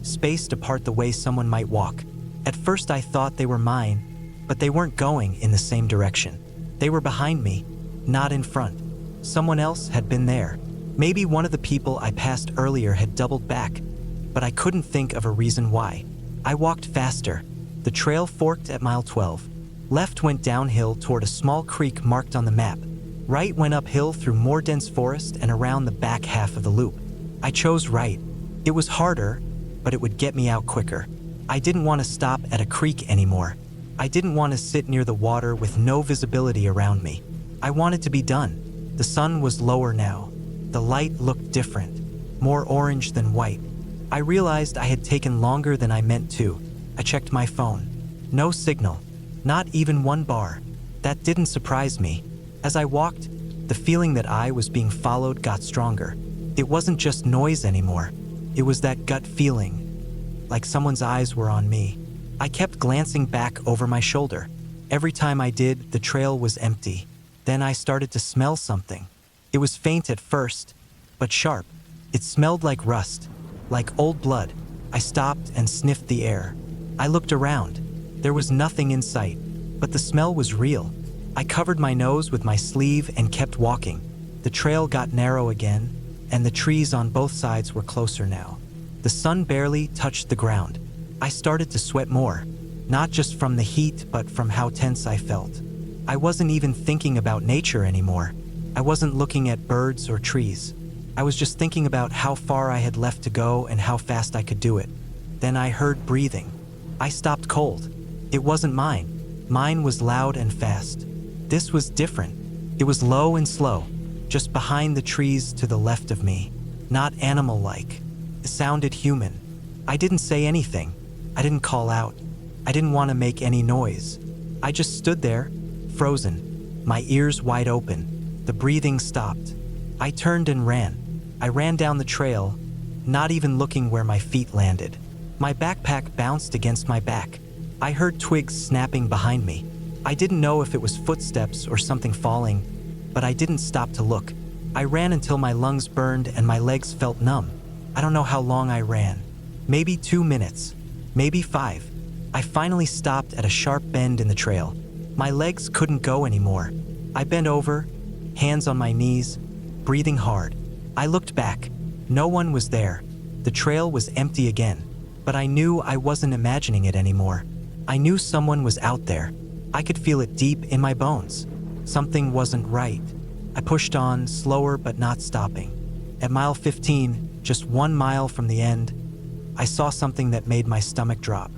spaced apart the way someone might walk. At first I thought they were mine, but they weren't going in the same direction. They were behind me, not in front. Someone else had been there. Maybe one of the people I passed earlier had doubled back, but I couldn't think of a reason why. I walked faster. The trail forked at mile 12. Left went downhill toward a small creek marked on the map. Right went uphill through more dense forest and around the back half of the loop. I chose right. It was harder, but it would get me out quicker. I didn't want to stop at a creek anymore. I didn't want to sit near the water with no visibility around me. I wanted to be done. The sun was lower now. The light looked different, more orange than white. I realized I had taken longer than I meant to. I checked my phone. No signal, not even one bar. That didn't surprise me. As I walked, the feeling that I was being followed got stronger. It wasn't just noise anymore. It was that gut feeling, like someone's eyes were on me. I kept glancing back over my shoulder. Every time I did, the trail was empty. Then I started to smell something. It was faint at first, but sharp. It smelled like rust, like old blood. I stopped and sniffed the air. I looked around. There was nothing in sight, but the smell was real. I covered my nose with my sleeve and kept walking. The trail got narrow again, and the trees on both sides were closer now. The sun barely touched the ground. I started to sweat more, not just from the heat, but from how tense I felt. I wasn't even thinking about nature anymore. I wasn't looking at birds or trees. I was just thinking about how far I had left to go and how fast I could do it. Then I heard breathing. I stopped cold. It wasn't mine. Mine was loud and fast. This was different. It was low and slow, just behind the trees to the left of me. Not animal-like. It sounded human. I didn't say anything. I didn't call out. I didn't want to make any noise. I just stood there, frozen, my ears wide open. The breathing stopped. I turned and ran. I ran down the trail, not even looking where my feet landed. My backpack bounced against my back. I heard twigs snapping behind me. I didn't know if it was footsteps or something falling, but I didn't stop to look. I ran until my lungs burned and my legs felt numb. I don't know how long I ran. Maybe 2 minutes, maybe 5. I finally stopped at a sharp bend in the trail. My legs couldn't go anymore. I bent over, hands on my knees, breathing hard. I looked back. No one was there. The trail was empty again, but I knew I wasn't imagining it anymore. I knew someone was out there. I could feel it deep in my bones. Something wasn't right. I pushed on, slower but not stopping. At mile 15, just 1 mile from the end, I saw something that made my stomach drop.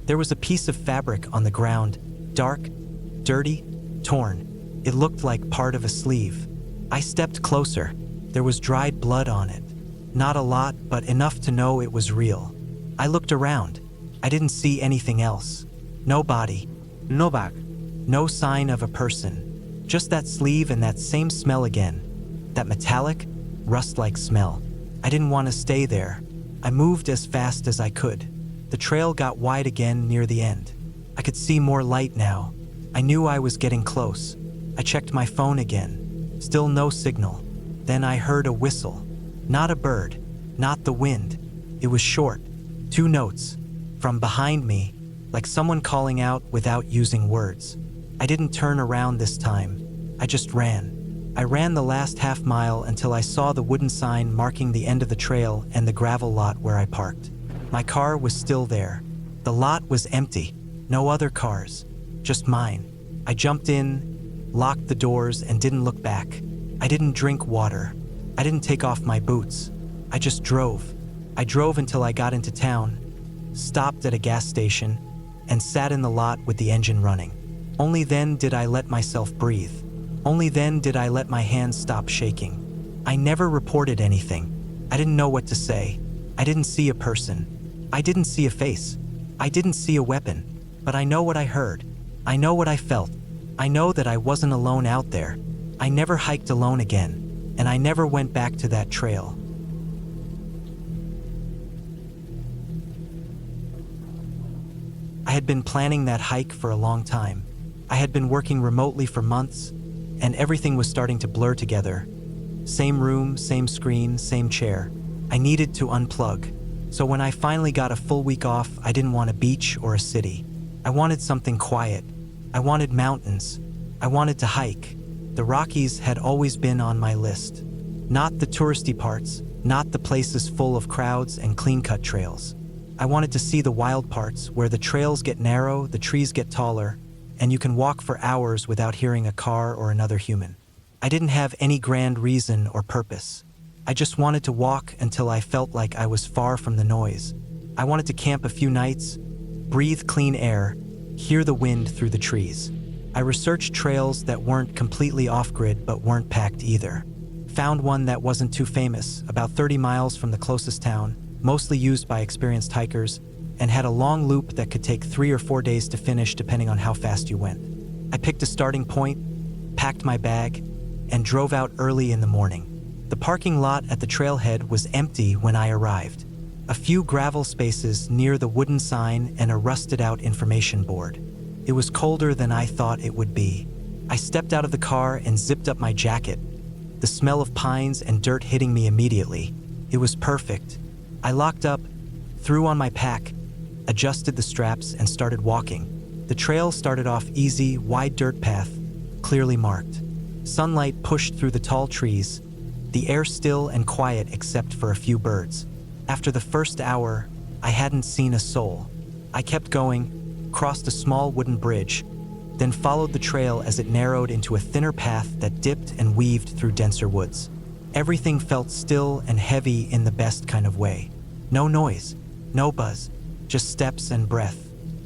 There was a piece of fabric on the ground, dark, dirty, torn. It looked like part of a sleeve. I stepped closer. There was dried blood on it. Not a lot, but enough to know it was real. I looked around. I didn't see anything else. No body. No bag. No sign of a person. Just that sleeve and that same smell again. That metallic, rust-like smell. I didn't want to stay there. I moved as fast as I could. The trail got wide again near the end. I could see more light now. I knew I was getting close. I checked my phone again. Still no signal. Then I heard a whistle. Not a bird. Not the wind. It was short. 2 notes. From behind me, like someone calling out without using words. I didn't turn around this time. I just ran. I ran the last half mile until I saw the wooden sign marking the end of the trail and the gravel lot where I parked. My car was still there. The lot was empty. No other cars. Just mine. I jumped in, locked the doors, and didn't look back. I didn't drink water. I didn't take off my boots. I just drove. I drove until I got into town, stopped at a gas station, and sat in the lot with the engine running. Only then did I let myself breathe. Only then did I let my hands stop shaking. I never reported anything. I didn't know what to say. I didn't see a person. I didn't see a face. I didn't see a weapon. But I know what I heard. I know what I felt. I know that I wasn't alone out there. I never hiked alone again, and I never went back to that trail. I had been planning that hike for a long time. I had been working remotely for months, and everything was starting to blur together. Same room, same screen, same chair. I needed to unplug. So when I finally got a full week off, I didn't want a beach or a city. I wanted something quiet. I wanted mountains. I wanted to hike. The Rockies had always been on my list. Not the touristy parts, not the places full of crowds and clean-cut trails. I wanted to see the wild parts where the trails get narrow, the trees get taller, and you can walk for hours without hearing a car or another human. I didn't have any grand reason or purpose. I just wanted to walk until I felt like I was far from the noise. I wanted to camp a few nights, breathe clean air, hear the wind through the trees. I researched trails that weren't completely off-grid but weren't packed either. Found one that wasn't too famous, about 30 miles from the closest town, mostly used by experienced hikers, and had a long loop that could take 3 or 4 days to finish depending on how fast you went. I picked a starting point, packed my bag, and drove out early in the morning. The parking lot at the trailhead was empty when I arrived. A few gravel spaces near the wooden sign and a rusted-out information board. It was colder than I thought it would be. I stepped out of the car and zipped up my jacket, the smell of pines and dirt hitting me immediately. It was perfect. I locked up, threw on my pack, adjusted the straps, and started walking. The trail started off easy, wide dirt path, clearly marked. Sunlight pushed through the tall trees, the air still and quiet except for a few birds. After the first hour, I hadn't seen a soul. I kept going, crossed a small wooden bridge, then followed the trail as it narrowed into a thinner path that dipped and weaved through denser woods. Everything felt still and heavy in the best kind of way. No noise, no buzz, just steps and breath.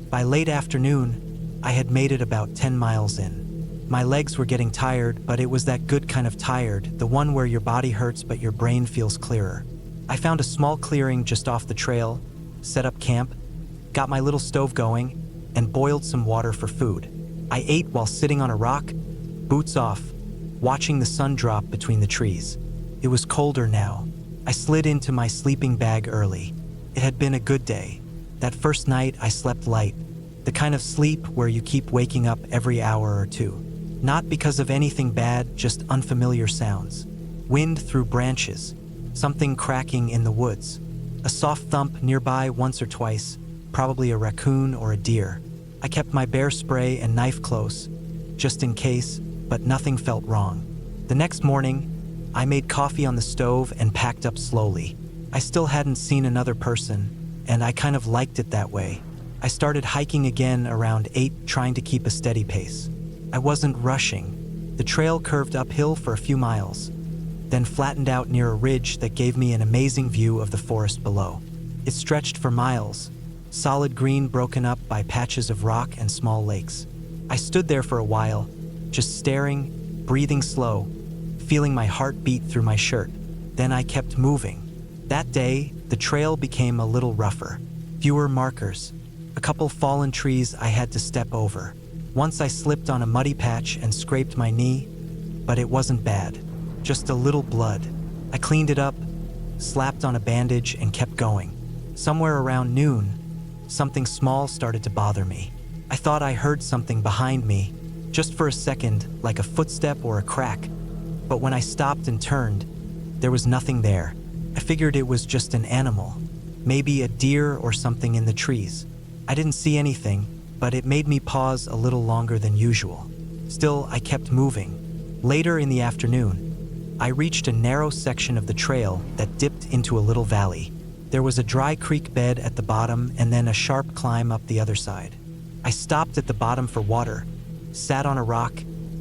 By late afternoon, I had made it about 10 miles in. My legs were getting tired, but it was that good kind of tired, the one where your body hurts but your brain feels clearer. I found a small clearing just off the trail, set up camp, got my little stove going, and boiled some water for food. I ate while sitting on a rock, boots off, watching the sun drop between the trees. It was colder now. I slid into my sleeping bag early. It had been a good day. That first night I slept light, the kind of sleep where you keep waking up every hour or two. Not because of anything bad, just unfamiliar sounds. Wind through branches, something cracking in the woods. A soft thump nearby once or twice, probably a raccoon or a deer. I kept my bear spray and knife close, just in case, but nothing felt wrong. The next morning, I made coffee on the stove and packed up slowly. I still hadn't seen another person, and I kind of liked it that way. I started hiking again around 8, trying to keep a steady pace. I wasn't rushing. The trail curved uphill for a few miles, then flattened out near a ridge that gave me an amazing view of the forest below. It stretched for miles, solid green broken up by patches of rock and small lakes. I stood there for a while, just staring, breathing slow, feeling my heart beat through my shirt. Then I kept moving. That day, the trail became a little rougher. Fewer markers, a couple fallen trees I had to step over. Once I slipped on a muddy patch and scraped my knee, but it wasn't bad, just a little blood. I cleaned it up, slapped on a bandage, and kept going. Somewhere around noon, something small started to bother me. I thought I heard something behind me, just for a second, like a footstep or a crack. But when I stopped and turned, there was nothing there. I figured it was just an animal, maybe a deer or something in the trees. I didn't see anything, but it made me pause a little longer than usual. Still, I kept moving. Later in the afternoon, I reached a narrow section of the trail that dipped into a little valley. There was a dry creek bed at the bottom and then a sharp climb up the other side. I stopped at the bottom for water, sat on a rock,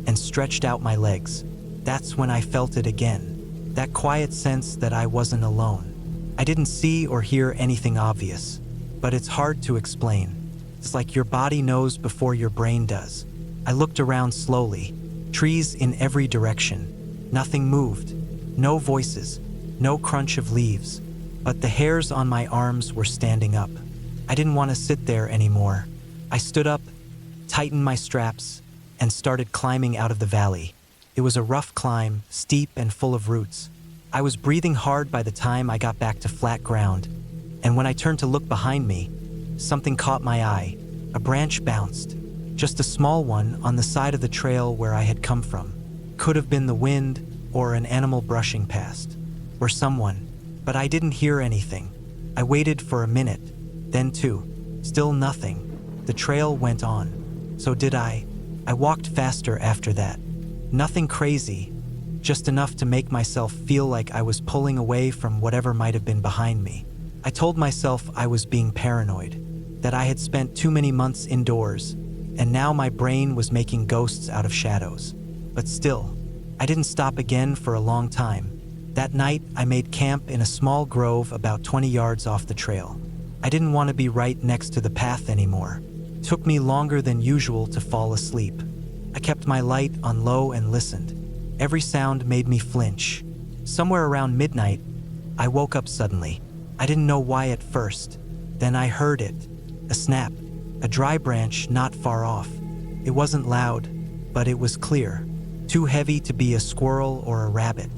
and stretched out my legs. That's when I felt it again, that quiet sense that I wasn't alone. I didn't see or hear anything obvious, but it's hard to explain. It's like your body knows before your brain does. I looked around slowly, trees in every direction. Nothing moved, no voices, no crunch of leaves, but the hairs on my arms were standing up. I didn't want to sit there anymore. I stood up, tightened my straps, and started climbing out of the valley. It was a rough climb, steep and full of roots. I was breathing hard by the time I got back to flat ground, and when I turned to look behind me, something caught my eye. A branch bounced, just a small one on the side of the trail where I had come from. Could have been the wind or an animal brushing past, or someone, but I didn't hear anything. I waited for a minute, then two. Still nothing. The trail went on. So did I. I walked faster after that. Nothing crazy, just enough to make myself feel like I was pulling away from whatever might have been behind me. I told myself I was being paranoid, that I had spent too many months indoors, and now my brain was making ghosts out of shadows. But still, I didn't stop again for a long time. That night, I made camp in a small grove about 20 yards off the trail. I didn't want to be right next to the path anymore. It took me longer than usual to fall asleep. I kept my light on low and listened. Every sound made me flinch. Somewhere around midnight, I woke up suddenly. I didn't know why at first. Then I heard it. A snap. A dry branch not far off. It wasn't loud, but it was clear. Too heavy to be a squirrel or a rabbit.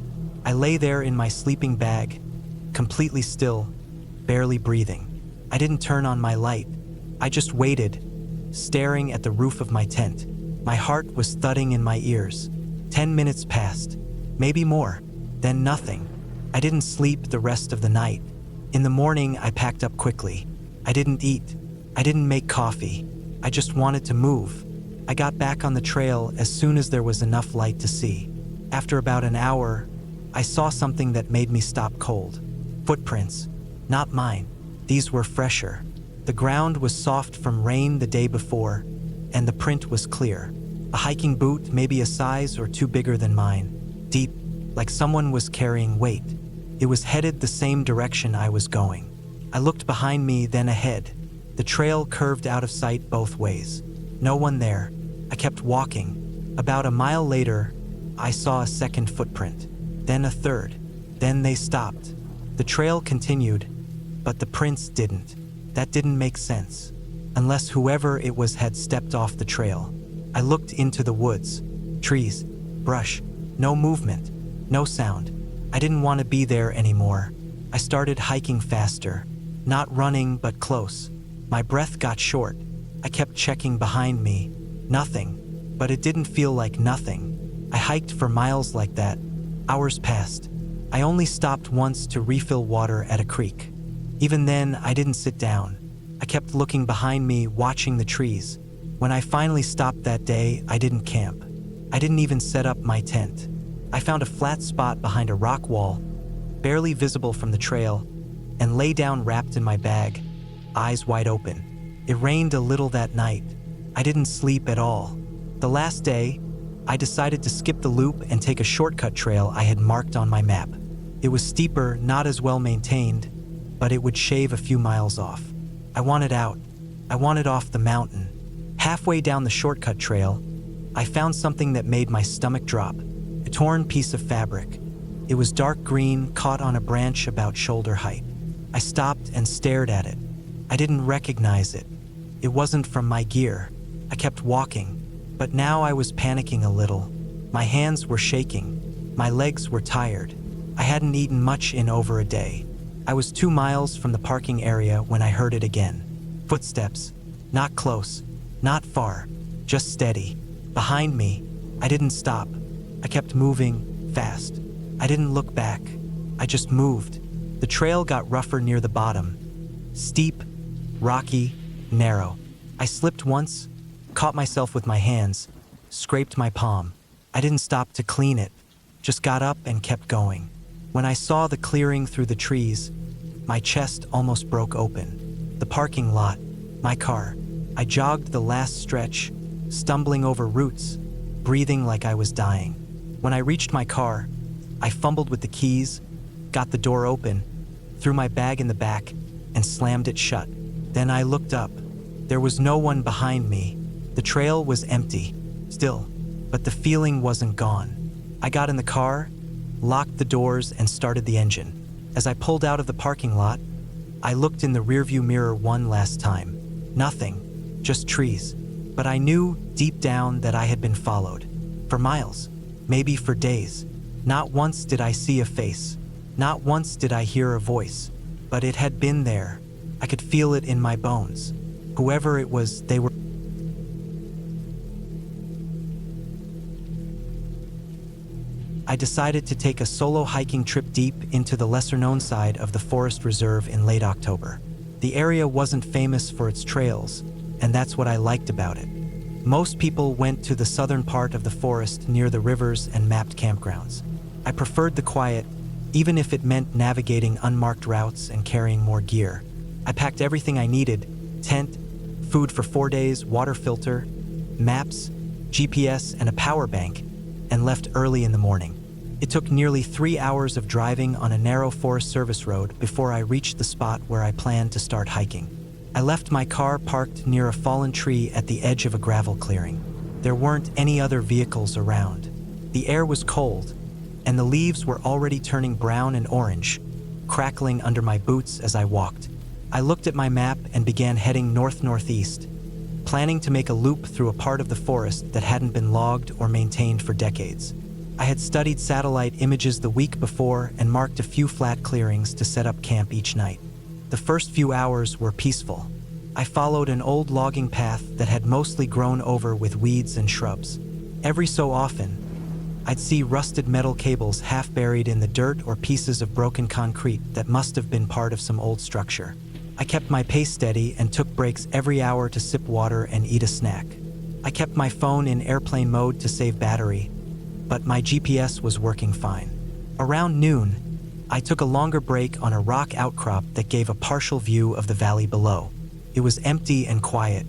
I lay there in my sleeping bag, completely still, barely breathing. I didn't turn on my light. I just waited, staring at the roof of my tent. My heart was thudding in my ears. 10 minutes passed, maybe more, then nothing. I didn't sleep the rest of the night. In the morning, I packed up quickly. I didn't eat. I didn't make coffee. I just wanted to move. I got back on the trail as soon as there was enough light to see. After about an hour, I saw something that made me stop cold. Footprints. Not mine. These were fresher. The ground was soft from rain the day before, and the print was clear. A hiking boot, maybe a size or two bigger than mine. Deep, like someone was carrying weight. It was headed the same direction I was going. I looked behind me, then ahead. The trail curved out of sight both ways. No one there. I kept walking. About a mile later, I saw a second footprint. Then a third. Then they stopped. The trail continued, but the prints didn't. That didn't make sense. Unless whoever it was had stepped off the trail. I looked into the woods. Trees, brush, no movement, no sound. I didn't want to be there anymore. I started hiking faster. Not running, but close. My breath got short. I kept checking behind me. Nothing. But it didn't feel like nothing. I hiked for miles like that. Hours passed. I only stopped once to refill water at a creek. Even then, I didn't sit down. I kept looking behind me, watching the trees. When I finally stopped that day, I didn't camp. I didn't even set up my tent. I found a flat spot behind a rock wall, barely visible from the trail, and lay down wrapped in my bag, eyes wide open. It rained a little that night. I didn't sleep at all. The last day, I decided to skip the loop and take a shortcut trail I had marked on my map. It was steeper, not as well maintained, but it would shave a few miles off. I wanted out. I wanted off the mountain. Halfway down the shortcut trail, I found something that made my stomach drop. A torn piece of fabric. It was dark green, caught on a branch about shoulder height. I stopped and stared at it. I didn't recognize it. It wasn't from my gear. I kept walking, but now I was panicking a little. My hands were shaking. My legs were tired. I hadn't eaten much in over a day. I was 2 miles from the parking area when I heard it again. Footsteps. Not close. Not far. Just steady. Behind me. I didn't stop. I kept moving, fast. I didn't look back. I just moved. The trail got rougher near the bottom. Steep, rocky, narrow. I slipped once, caught myself with my hands, scraped my palm. I didn't stop to clean it, just got up and kept going. When I saw the clearing through the trees, my chest almost broke open. The parking lot, my car. I jogged the last stretch, stumbling over roots, breathing like I was dying. When I reached my car, I fumbled with the keys, got the door open, threw my bag in the back, and slammed it shut. Then I looked up. There was no one behind me. The trail was empty, still, but the feeling wasn't gone. I got in the car, locked the doors, and started the engine. As I pulled out of the parking lot, I looked in the rearview mirror one last time. Nothing. just trees. But I knew deep down that I had been followed. For miles, maybe for days. Not once did I see a face. Not once did I hear a voice. But it had been there. I could feel it in my bones. Whoever it was, they were. I decided to take a solo hiking trip deep into the lesser-known side of the forest reserve in late October. The area wasn't famous for its trails, and that's what I liked about it. Most people went to the southern part of the forest near the rivers and mapped campgrounds. I preferred the quiet, even if it meant navigating unmarked routes and carrying more gear. I packed everything I needed: tent, food for 4 days, water filter, maps, GPS, and a power bank, and left early in the morning. It took nearly 3 hours of driving on a narrow Forest Service road before I reached the spot where I planned to start hiking. I left my car parked near a fallen tree at the edge of a gravel clearing. There weren't any other vehicles around. The air was cold, and the leaves were already turning brown and orange, crackling under my boots as I walked. I looked at my map and began heading north-northeast, planning to make a loop through a part of the forest that hadn't been logged or maintained for decades. I had studied satellite images the week before and marked a few flat clearings to set up camp each night. The first few hours were peaceful. I followed an old logging path that had mostly grown over with weeds and shrubs. Every so often, I'd see rusted metal cables half buried in the dirt or pieces of broken concrete that must have been part of some old structure. I kept my pace steady and took breaks every hour to sip water and eat a snack. I kept my phone in airplane mode to save battery, but my GPS was working fine. Around noon, I took a longer break on a rock outcrop that gave a partial view of the valley below. It was empty and quiet,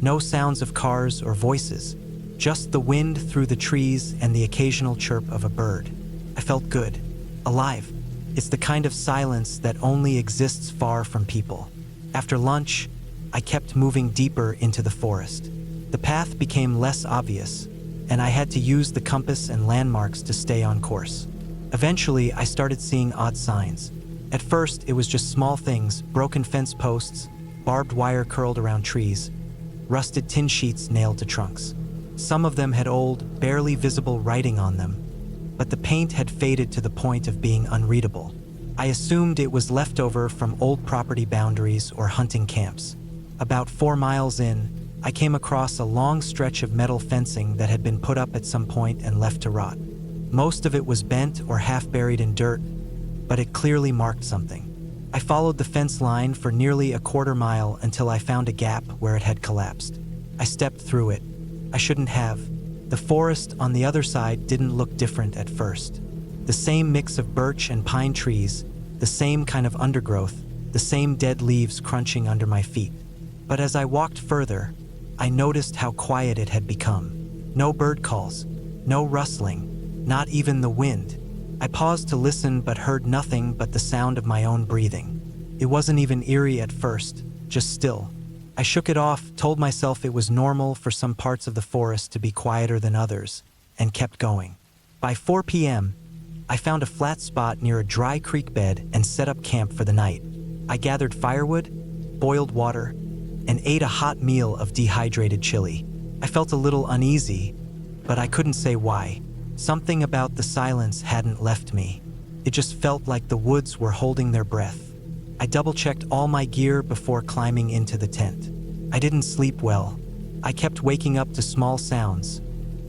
no sounds of cars or voices, just the wind through the trees and the occasional chirp of a bird. I felt good, alive. It's the kind of silence that only exists far from people. After lunch, I kept moving deeper into the forest. The path became less obvious, and I had to use the compass and landmarks to stay on course. Eventually, I started seeing odd signs. At first, it was just small things: broken fence posts, barbed wire curled around trees, rusted tin sheets nailed to trunks. Some of them had old, barely visible writing on them, but the paint had faded to the point of being unreadable. I assumed it was leftover from old property boundaries or hunting camps. About 4 miles in, I came across a long stretch of metal fencing that had been put up at some point and left to rot. Most of it was bent or half buried in dirt, but it clearly marked something. I followed the fence line for nearly a quarter mile until I found a gap where it had collapsed. I stepped through it. I shouldn't have. The forest on the other side didn't look different at first. The same mix of birch and pine trees, the same kind of undergrowth, the same dead leaves crunching under my feet. But as I walked further, I noticed how quiet it had become. No bird calls, no rustling, not even the wind. I paused to listen but heard nothing but the sound of my own breathing. It wasn't even eerie at first, just still. I shook it off, told myself it was normal for some parts of the forest to be quieter than others, and kept going. By 4 p.m., I found a flat spot near a dry creek bed and set up camp for the night. I gathered firewood, boiled water, and ate a hot meal of dehydrated chili. I felt a little uneasy, but I couldn't say why. Something about the silence hadn't left me. It just felt like the woods were holding their breath. I double-checked all my gear before climbing into the tent. I didn't sleep well. I kept waking up to small sounds: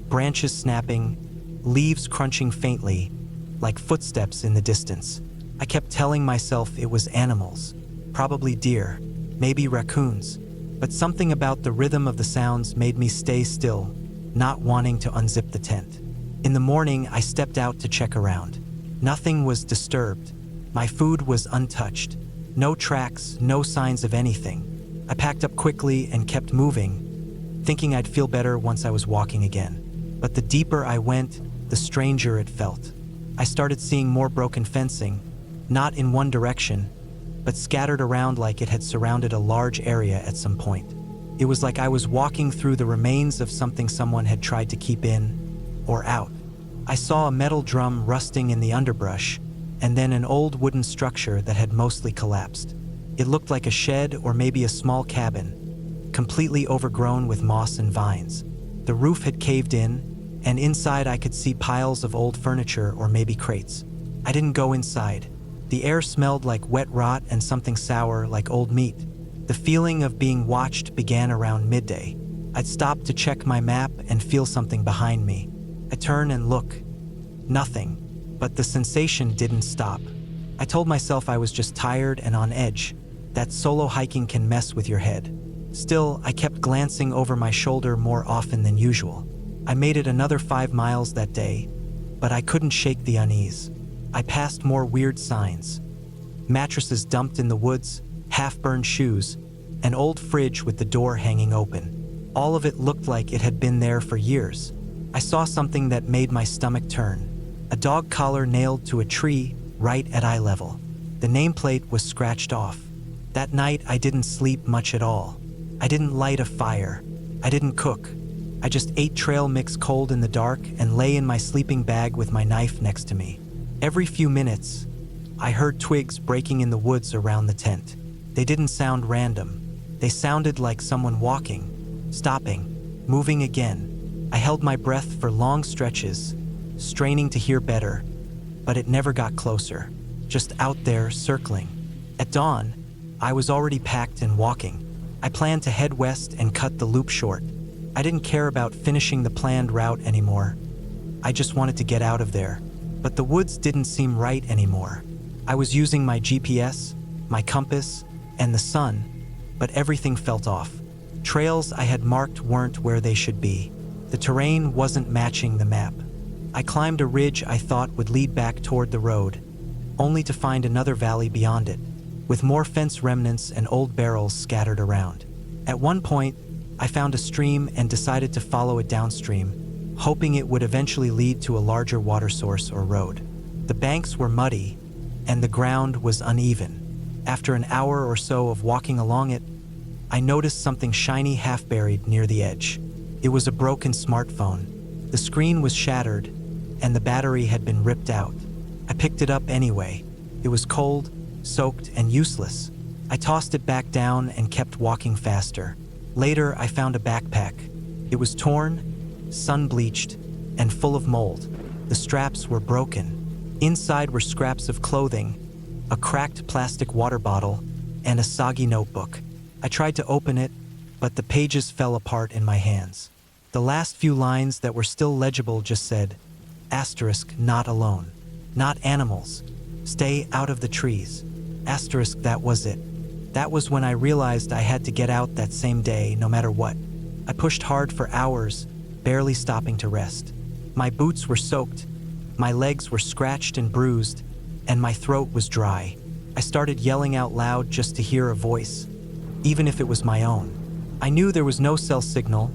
branches snapping, leaves crunching faintly, like footsteps in the distance. I kept telling myself it was animals, probably deer, maybe raccoons, but something about the rhythm of the sounds made me stay still, not wanting to unzip the tent. In the morning, I stepped out to check around. Nothing was disturbed. My food was untouched. No tracks, no signs of anything. I packed up quickly and kept moving, thinking I'd feel better once I was walking again. But the deeper I went, the stranger it felt. I started seeing more broken fencing, not in one direction, but scattered around like it had surrounded a large area at some point. It was like I was walking through the remains of something someone had tried to keep in or out. I saw a metal drum rusting in the underbrush, and then an old wooden structure that had mostly collapsed. It looked like a shed or maybe a small cabin, completely overgrown with moss and vines. The roof had caved in, and inside I could see piles of old furniture or maybe crates. I didn't go inside. The air smelled like wet rot and something sour like old meat. The feeling of being watched began around midday. I'd stop to check my map and feel something behind me. I turn and look. Nothing. But the sensation didn't stop. I told myself I was just tired and on edge, that solo hiking can mess with your head. Still, I kept glancing over my shoulder more often than usual. I made it another 5 miles that day, but I couldn't shake the unease. I passed more weird signs. Mattresses dumped in the woods, half-burned shoes, an old fridge with the door hanging open. All of it looked like it had been there for years. I saw something that made my stomach turn. A dog collar nailed to a tree right at eye level. The nameplate was scratched off. That night, I didn't sleep much at all. I didn't light a fire. I didn't cook. I just ate trail mix cold in the dark and lay in my sleeping bag with my knife next to me. Every few minutes, I heard twigs breaking in the woods around the tent. They didn't sound random. They sounded like someone walking, stopping, moving again. I held my breath for long stretches, straining to hear better, but it never got closer, just out there circling. At dawn, I was already packed and walking. I planned to head west and cut the loop short. I didn't care about finishing the planned route anymore. I just wanted to get out of there. But the woods didn't seem right anymore. I was using my GPS, my compass, and the sun, but everything felt off. Trails I had marked weren't where they should be. The terrain wasn't matching the map. I climbed a ridge I thought would lead back toward the road, only to find another valley beyond it, with more fence remnants and old barrels scattered around. At one point, I found a stream and decided to follow it downstream, hoping it would eventually lead to a larger water source or road. The banks were muddy, and the ground was uneven. After an hour or so of walking along it, I noticed something shiny half-buried near the edge. It was a broken smartphone. The screen was shattered, and the battery had been ripped out. I picked it up anyway. It was cold, soaked, and useless. I tossed it back down and kept walking faster. Later, I found a backpack. It was torn, sun-bleached, and full of mold. The straps were broken. Inside were scraps of clothing, a cracked plastic water bottle, and a soggy notebook. I tried to open it, but the pages fell apart in my hands. The last few lines that were still legible just said, asterisk, not alone. Not animals. Stay out of the trees. Asterisk, that was it. That was when I realized I had to get out that same day, no matter what. I pushed hard for hours, barely stopping to rest. My boots were soaked, my legs were scratched and bruised, and my throat was dry. I started yelling out loud just to hear a voice, even if it was my own. I knew there was no cell signal,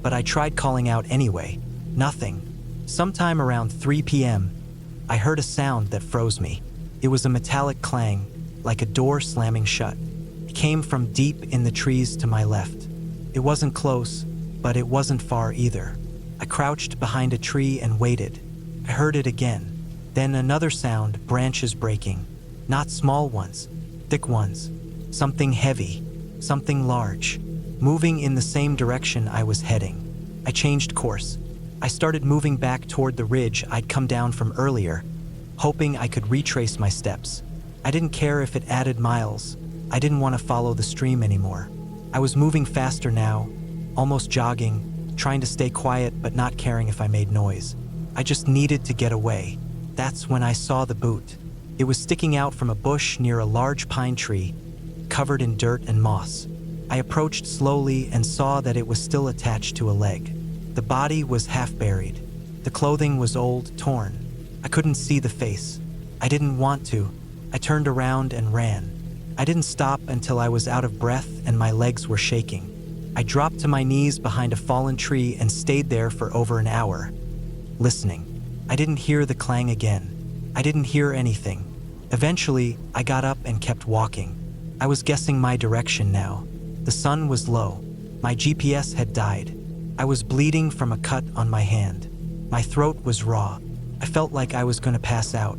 but I tried calling out anyway. Nothing. Sometime around 3 p.m., I heard a sound that froze me. It was a metallic clang, like a door slamming shut. It came from deep in the trees to my left. It wasn't close, but it wasn't far either. I crouched behind a tree and waited. I heard it again. Then another sound, branches breaking. Not small ones, thick ones. Something heavy, something large, moving in the same direction I was heading. I changed course. I started moving back toward the ridge I'd come down from earlier, hoping I could retrace my steps. I didn't care if it added miles. I didn't want to follow the stream anymore. I was moving faster now, almost jogging, trying to stay quiet but not caring if I made noise. I just needed to get away. That's when I saw the boot. It was sticking out from a bush near a large pine tree, covered in dirt and moss. I approached slowly and saw that it was still attached to a leg. The body was half buried. The clothing was old, torn. I couldn't see the face. I didn't want to. I turned around and ran. I didn't stop until I was out of breath and my legs were shaking. I dropped to my knees behind a fallen tree and stayed there for over an hour, listening. I didn't hear the clang again. I didn't hear anything. Eventually, I got up and kept walking. I was guessing my direction now. The sun was low. My GPS had died. I was bleeding from a cut on my hand. My throat was raw. I felt like I was going to pass out.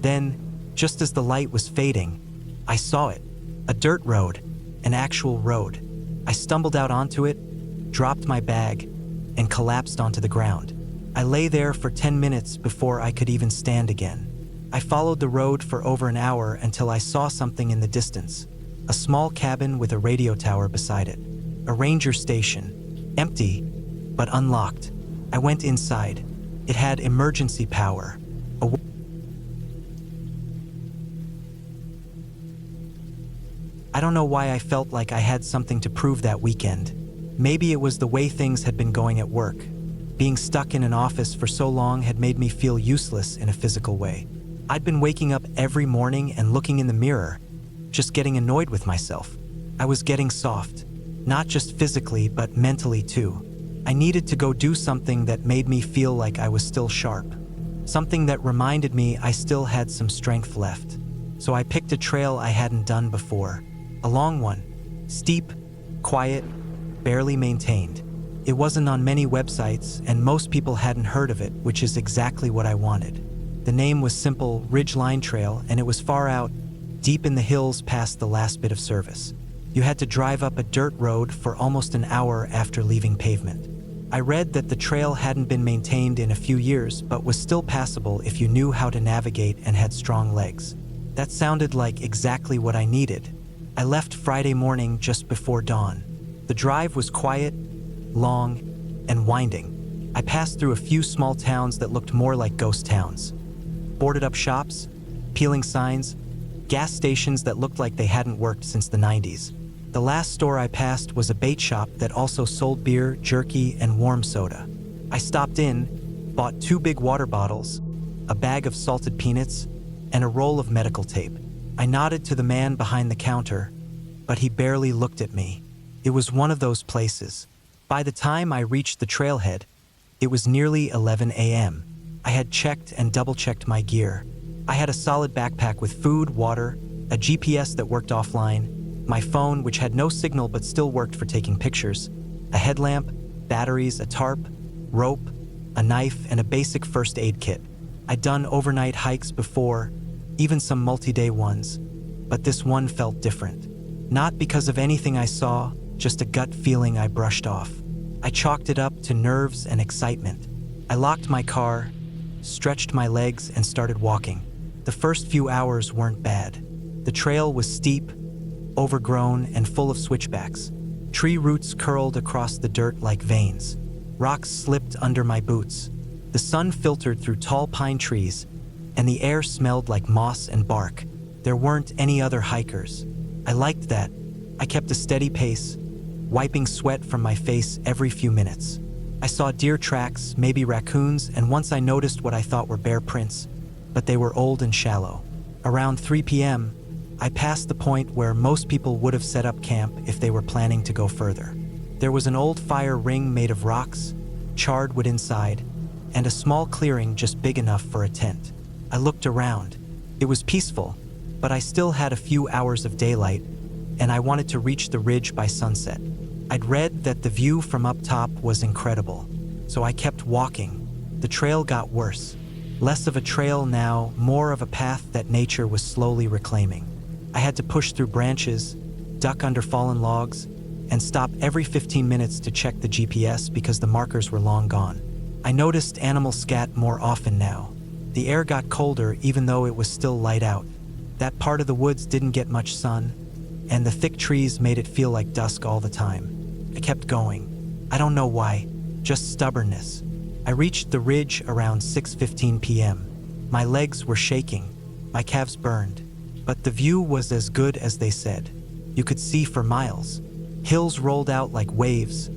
Then, just as the light was fading, I saw it. A dirt road. An actual road. I stumbled out onto it, dropped my bag, and collapsed onto the ground. I lay there for 10 minutes before I could even stand again. I followed the road for over an hour until I saw something in the distance. A small cabin with a radio tower beside it. A ranger station. Empty, but unlocked. I went inside. It had emergency power. I don't know why I felt like I had something to prove that weekend. Maybe it was the way things had been going at work. Being stuck in an office for so long had made me feel useless in a physical way. I'd been waking up every morning and looking in the mirror, just getting annoyed with myself. I was getting soft, not just physically, but mentally too. I needed to go do something that made me feel like I was still sharp. Something that reminded me I still had some strength left. So I picked a trail I hadn't done before. A long one, steep, quiet, barely maintained. It wasn't on many websites, and most people hadn't heard of it, which is exactly what I wanted. The name was simple, Ridgeline Trail, and it was far out, deep in the hills past the last bit of service. You had to drive up a dirt road for almost an hour after leaving pavement. I read that the trail hadn't been maintained in a few years, but was still passable if you knew how to navigate and had strong legs. That sounded like exactly what I needed. I left Friday morning just before dawn. The drive was quiet, long, and winding. I passed through a few small towns that looked more like ghost towns. Boarded up shops, peeling signs, gas stations that looked like they hadn't worked since the 90s. The last store I passed was a bait shop that also sold beer, jerky, and warm soda. I stopped in, bought 2 big water bottles, a bag of salted peanuts, and a roll of medical tape. I nodded to the man behind the counter, but he barely looked at me. It was one of those places. By the time I reached the trailhead, it was nearly 11 a.m. I had checked and double-checked my gear. I had a solid backpack with food, water, a GPS that worked offline, my phone, which had no signal but still worked for taking pictures, a headlamp, batteries, a tarp, rope, a knife, and a basic first aid kit. I'd done overnight hikes before, even some multi-day ones, but this one felt different. Not because of anything I saw, just a gut feeling I brushed off. I chalked it up to nerves and excitement. I locked my car, stretched my legs, and started walking. The first few hours weren't bad. The trail was steep, overgrown, and full of switchbacks. Tree roots curled across the dirt like veins. Rocks slipped under my boots. The sun filtered through tall pine trees, and the air smelled like moss and bark. There weren't any other hikers. I liked that. I kept a steady pace, wiping sweat from my face every few minutes. I saw deer tracks, maybe raccoons, and once I noticed what I thought were bear prints, but they were old and shallow. Around 3 p.m., I passed the point where most people would have set up camp if they were planning to go further. There was an old fire ring made of rocks, charred wood inside, and a small clearing just big enough for a tent. I looked around. It was peaceful, but I still had a few hours of daylight, and I wanted to reach the ridge by sunset. I'd read that the view from up top was incredible, so I kept walking. The trail got worse. Less of a trail now, more of a path that nature was slowly reclaiming. I had to push through branches, duck under fallen logs, and stop every 15 minutes to check the GPS because the markers were long gone. I noticed animal scat more often now. The air got colder even though it was still light out. That part of the woods didn't get much sun, and the thick trees made it feel like dusk all the time. I kept going. I don't know why, just stubbornness. I reached the ridge around 6:15 p.m. My legs were shaking, my calves burned, but the view was as good as they said. You could see for miles. Hills rolled out like waves,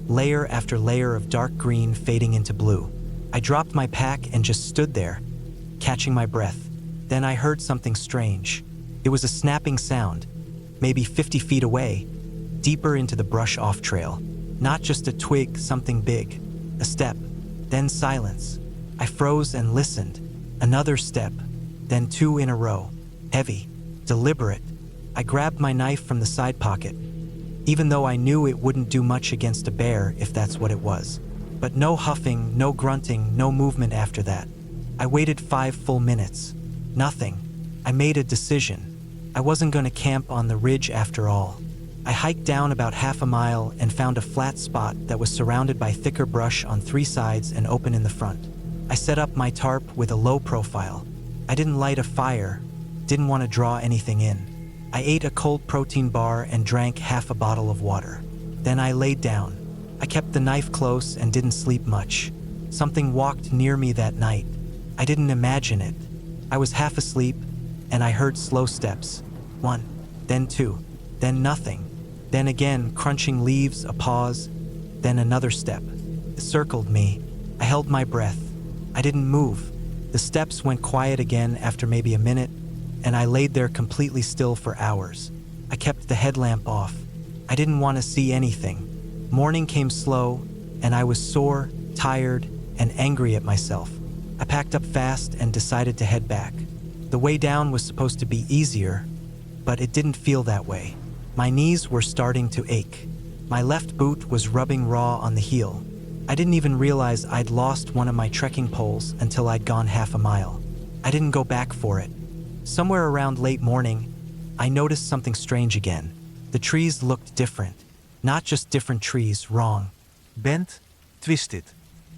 layer after layer of dark green fading into blue. I dropped my pack and just stood there, catching my breath. Then I heard something strange. It was a snapping sound, maybe 50 feet away, deeper into the brush-off trail. Not just a twig, something big. A step, then silence. I froze and listened. Another step, then 2 in a row. Heavy, deliberate. I grabbed my knife from the side pocket, even though I knew it wouldn't do much against a bear if that's what it was. But no huffing, no grunting, no movement after that. I waited 5 full minutes. Nothing. I made a decision. I wasn't going to camp on the ridge after all. I hiked down about half a mile and found a flat spot that was surrounded by thicker brush on 3 sides and open in the front. I set up my tarp with a low profile. I didn't light a fire, didn't want to draw anything in. I ate a cold protein bar and drank half a bottle of water. Then I laid down. I kept the knife close and didn't sleep much. Something walked near me that night. I didn't imagine it. I was half asleep, and I heard slow steps. 1, then 2, then nothing. Then again, crunching leaves, a pause, then another step. It circled me. I held my breath. I didn't move. The steps went quiet again after maybe a minute, and I laid there completely still for hours. I kept the headlamp off. I didn't want to see anything. Morning came slow, and I was sore, tired, and angry at myself. I packed up fast and decided to head back. The way down was supposed to be easier, but it didn't feel that way. My knees were starting to ache. My left boot was rubbing raw on the heel. I didn't even realize I'd lost one of my trekking poles until I'd gone half a mile. I didn't go back for it. Somewhere around late morning, I noticed something strange again. The trees looked different. Not just different trees, wrong. Bent, twisted.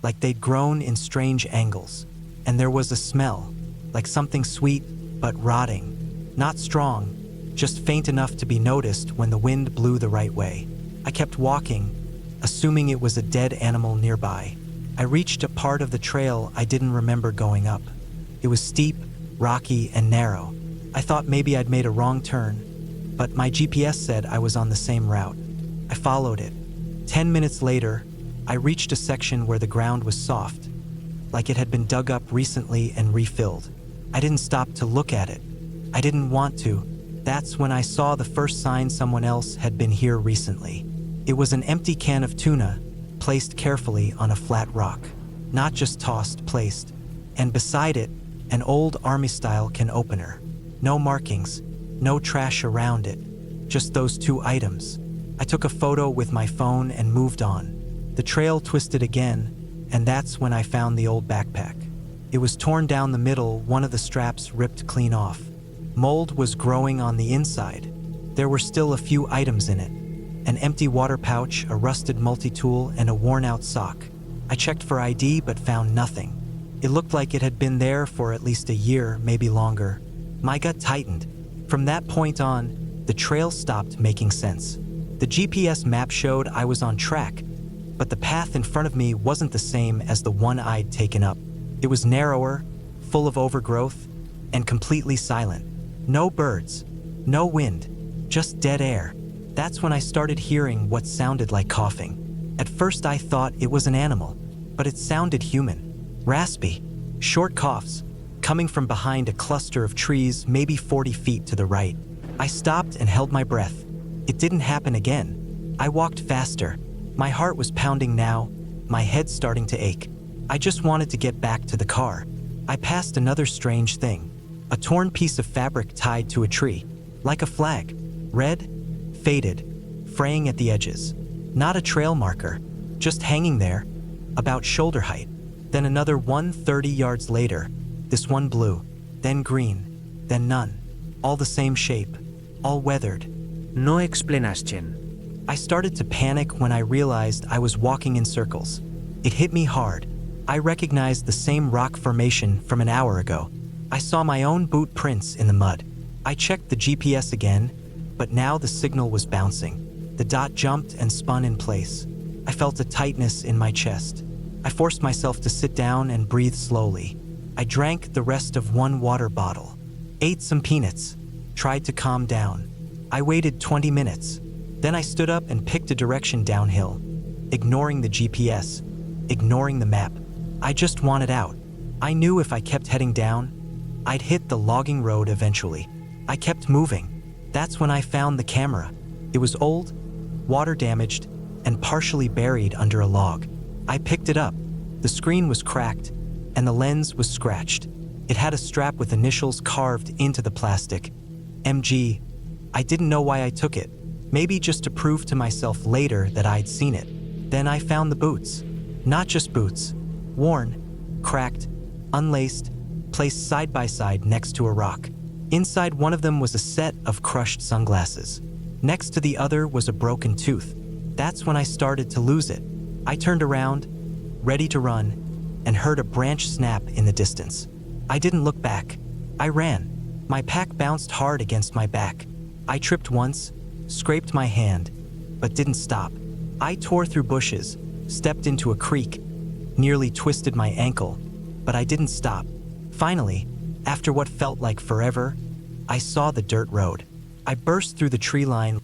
Like they'd grown in strange angles. And there was a smell, like something sweet but rotting. Not strong, just faint enough to be noticed when the wind blew the right way. I kept walking, assuming it was a dead animal nearby. I reached a part of the trail I didn't remember going up. It was steep, rocky, and narrow. I thought maybe I'd made a wrong turn, but my GPS said I was on the same route. I followed it. 10 minutes later, I reached a section where the ground was soft, like it had been dug up recently and refilled. I didn't stop to look at it. I didn't want to. That's when I saw the first sign someone else had been here recently. It was an empty can of tuna, placed carefully on a flat rock. Not just tossed, placed. And beside it, an old army-style can opener. No markings, no trash around it. Just those 2 items. I took a photo with my phone and moved on. The trail twisted again, and that's when I found the old backpack. It was torn down the middle, one of the straps ripped clean off. Mold was growing on the inside. There were still a few items in it. An empty water pouch, a rusted multi-tool, and a worn-out sock. I checked for ID but found nothing. It looked like it had been there for at least a year, maybe longer. My gut tightened. From that point on, the trail stopped making sense. The GPS map showed I was on track, but the path in front of me wasn't the same as the one I'd taken up. It was narrower, full of overgrowth, and completely silent. No birds, no wind, just dead air. That's when I started hearing what sounded like coughing. At first I thought it was an animal, but it sounded human. Raspy, short coughs, coming from behind a cluster of trees maybe 40 feet to the right. I stopped and held my breath. It didn't happen again. I walked faster. My heart was pounding now, my head starting to ache. I just wanted to get back to the car. I passed another strange thing. A torn piece of fabric tied to a tree, like a flag. Red, faded, fraying at the edges. Not a trail marker, just hanging there, about shoulder height. Then another one 30 yards later, this one blue, then green, then none. All the same shape, all weathered. No explanation. I started to panic when I realized I was walking in circles. It hit me hard. I recognized the same rock formation from an hour ago. I saw my own boot prints in the mud. I checked the GPS again, but now the signal was bouncing. The dot jumped and spun in place. I felt a tightness in my chest. I forced myself to sit down and breathe slowly. I drank the rest of one water bottle, ate some peanuts, tried to calm down. I waited 20 minutes. Then I stood up and picked a direction downhill, ignoring the GPS, ignoring the map. I just wanted out. I knew if I kept heading down, I'd hit the logging road eventually. I kept moving. That's when I found the camera. It was old, water damaged, and partially buried under a log. I picked it up. The screen was cracked, and the lens was scratched. It had a strap with initials carved into the plastic. MG. I didn't know why I took it. Maybe just to prove to myself later that I'd seen it. Then I found the boots. Not just boots. Worn, cracked, unlaced, placed side by side next to a rock. Inside one of them was a set of crushed sunglasses. Next to the other was a broken tooth. That's when I started to lose it. I turned around, ready to run, and heard a branch snap in the distance. I didn't look back. I ran. My pack bounced hard against my back. I tripped once, scraped my hand, but didn't stop. I tore through bushes, stepped into a creek, nearly twisted my ankle, but I didn't stop. Finally, after what felt like forever, I saw the dirt road. I burst through the tree line.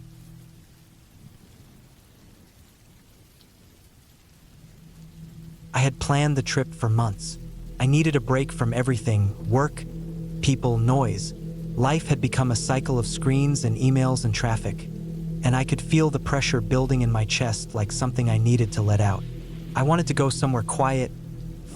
I had planned the trip for months. I needed a break from everything: work, people, noise. Life had become a cycle of screens and emails and traffic, and I could feel the pressure building in my chest like something I needed to let out. I wanted to go somewhere quiet,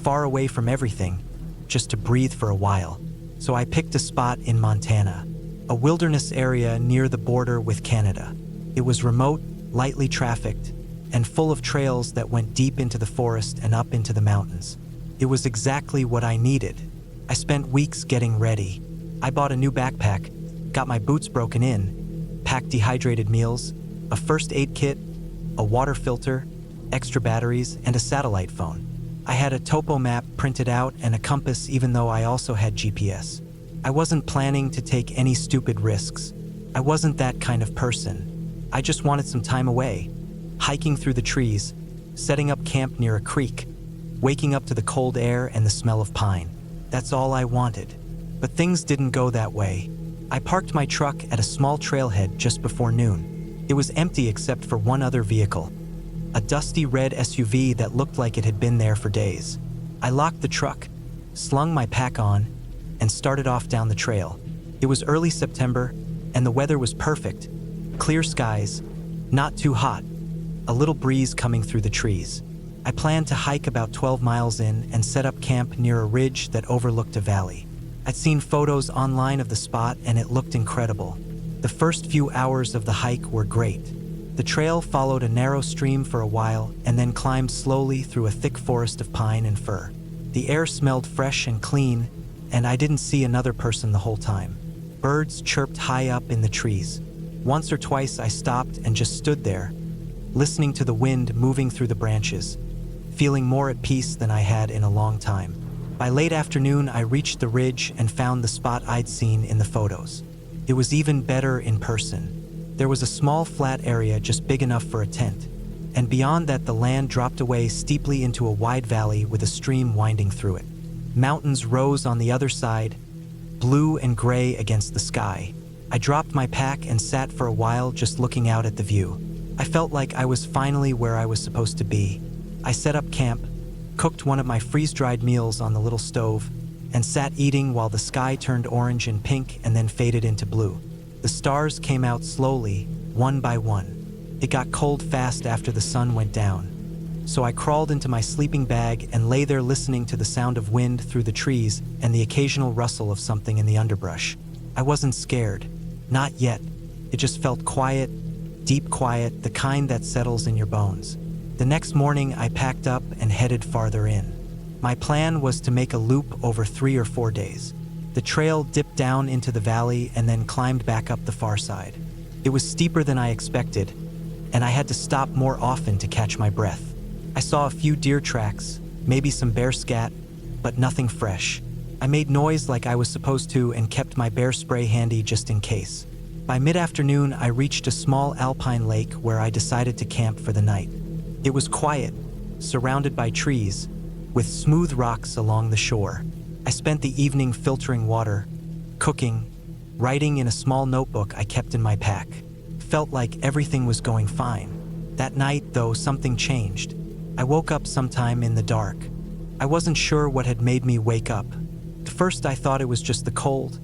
far away from everything, just to breathe for a while. So I picked a spot in Montana, a wilderness area near the border with Canada. It was remote, lightly trafficked, and full of trails that went deep into the forest and up into the mountains. It was exactly what I needed. I spent weeks getting ready. I bought a new backpack, got my boots broken in, packed dehydrated meals, a first aid kit, a water filter, extra batteries, and a satellite phone. I had a topo map printed out and a compass, even though I also had GPS. I wasn't planning to take any stupid risks. I wasn't that kind of person. I just wanted some time away, hiking through the trees, setting up camp near a creek, waking up to the cold air and the smell of pine. That's all I wanted. But things didn't go that way. I parked my truck at a small trailhead just before noon. It was empty except for one other vehicle, a dusty red SUV that looked like it had been there for days. I locked the truck, slung my pack on, and started off down the trail. It was early September, and the weather was perfect. Clear skies, not too hot, a little breeze coming through the trees. I planned to hike about 12 miles in and set up camp near a ridge that overlooked a valley. I'd seen photos online of the spot and it looked incredible. The first few hours of the hike were great. The trail followed a narrow stream for a while and then climbed slowly through a thick forest of pine and fir. The air smelled fresh and clean, and I didn't see another person the whole time. Birds chirped high up in the trees. Once or twice I stopped and just stood there, listening to the wind moving through the branches, feeling more at peace than I had in a long time. By late afternoon, I reached the ridge and found the spot I'd seen in the photos. It was even better in person. There was a small flat area just big enough for a tent, and beyond that the land dropped away steeply into a wide valley with a stream winding through it. Mountains rose on the other side, blue and gray against the sky. I dropped my pack and sat for a while just looking out at the view. I felt like I was finally where I was supposed to be. I set up camp, cooked one of my freeze-dried meals on the little stove, and sat eating while the sky turned orange and pink and then faded into blue. The stars came out slowly, one by one. It got cold fast after the sun went down, so I crawled into my sleeping bag and lay there listening to the sound of wind through the trees and the occasional rustle of something in the underbrush. I wasn't scared. Not yet. It just felt quiet, deep quiet, the kind that settles in your bones. The next morning, I packed up and headed farther in. My plan was to make a loop over 3 or 4 days. The trail dipped down into the valley and then climbed back up the far side. It was steeper than I expected, and I had to stop more often to catch my breath. I saw a few deer tracks, maybe some bear scat, but nothing fresh. I made noise like I was supposed to and kept my bear spray handy just in case. By mid-afternoon, I reached a small alpine lake where I decided to camp for the night. It was quiet, surrounded by trees, with smooth rocks along the shore. I spent the evening filtering water, cooking, writing in a small notebook I kept in my pack. Felt like everything was going fine. That night, though, something changed. I woke up sometime in the dark. I wasn't sure what had made me wake up. At first I thought it was just the cold,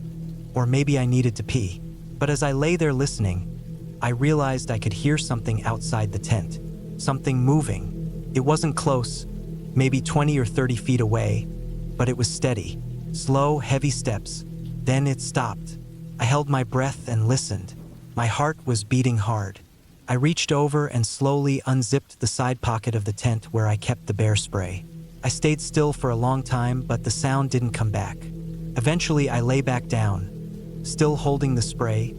or maybe I needed to pee. But as I lay there listening, I realized I could hear something outside the tent. Something moving. It wasn't close, maybe 20 or 30 feet away, but it was steady. Slow, heavy steps. Then it stopped. I held my breath and listened. My heart was beating hard. I reached over and slowly unzipped the side pocket of the tent where I kept the bear spray. I stayed still for a long time, but the sound didn't come back. Eventually, I lay back down, still holding the spray,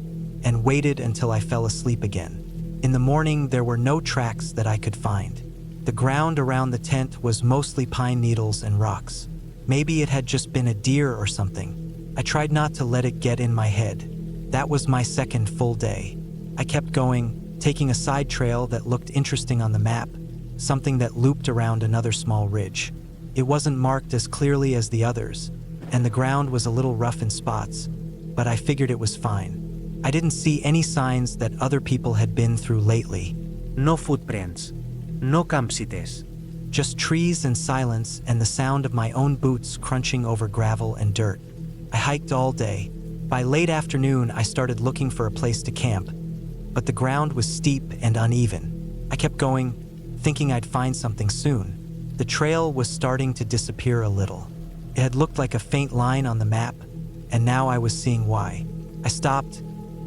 and waited until I fell asleep again. In the morning, there were no tracks that I could find. The ground around the tent was mostly pine needles and rocks. Maybe it had just been a deer or something. I tried not to let it get in my head. That was my second full day. I kept going, taking a side trail that looked interesting on the map, something that looped around another small ridge. It wasn't marked as clearly as the others, and the ground was a little rough in spots, but I figured it was fine. I didn't see any signs that other people had been through lately. No footprints. No campsites. Just trees and silence and the sound of my own boots crunching over gravel and dirt. I hiked all day. By late afternoon, I started looking for a place to camp, but the ground was steep and uneven. I kept going, thinking I'd find something soon. The trail was starting to disappear a little. It had looked like a faint line on the map, and now I was seeing why. I stopped,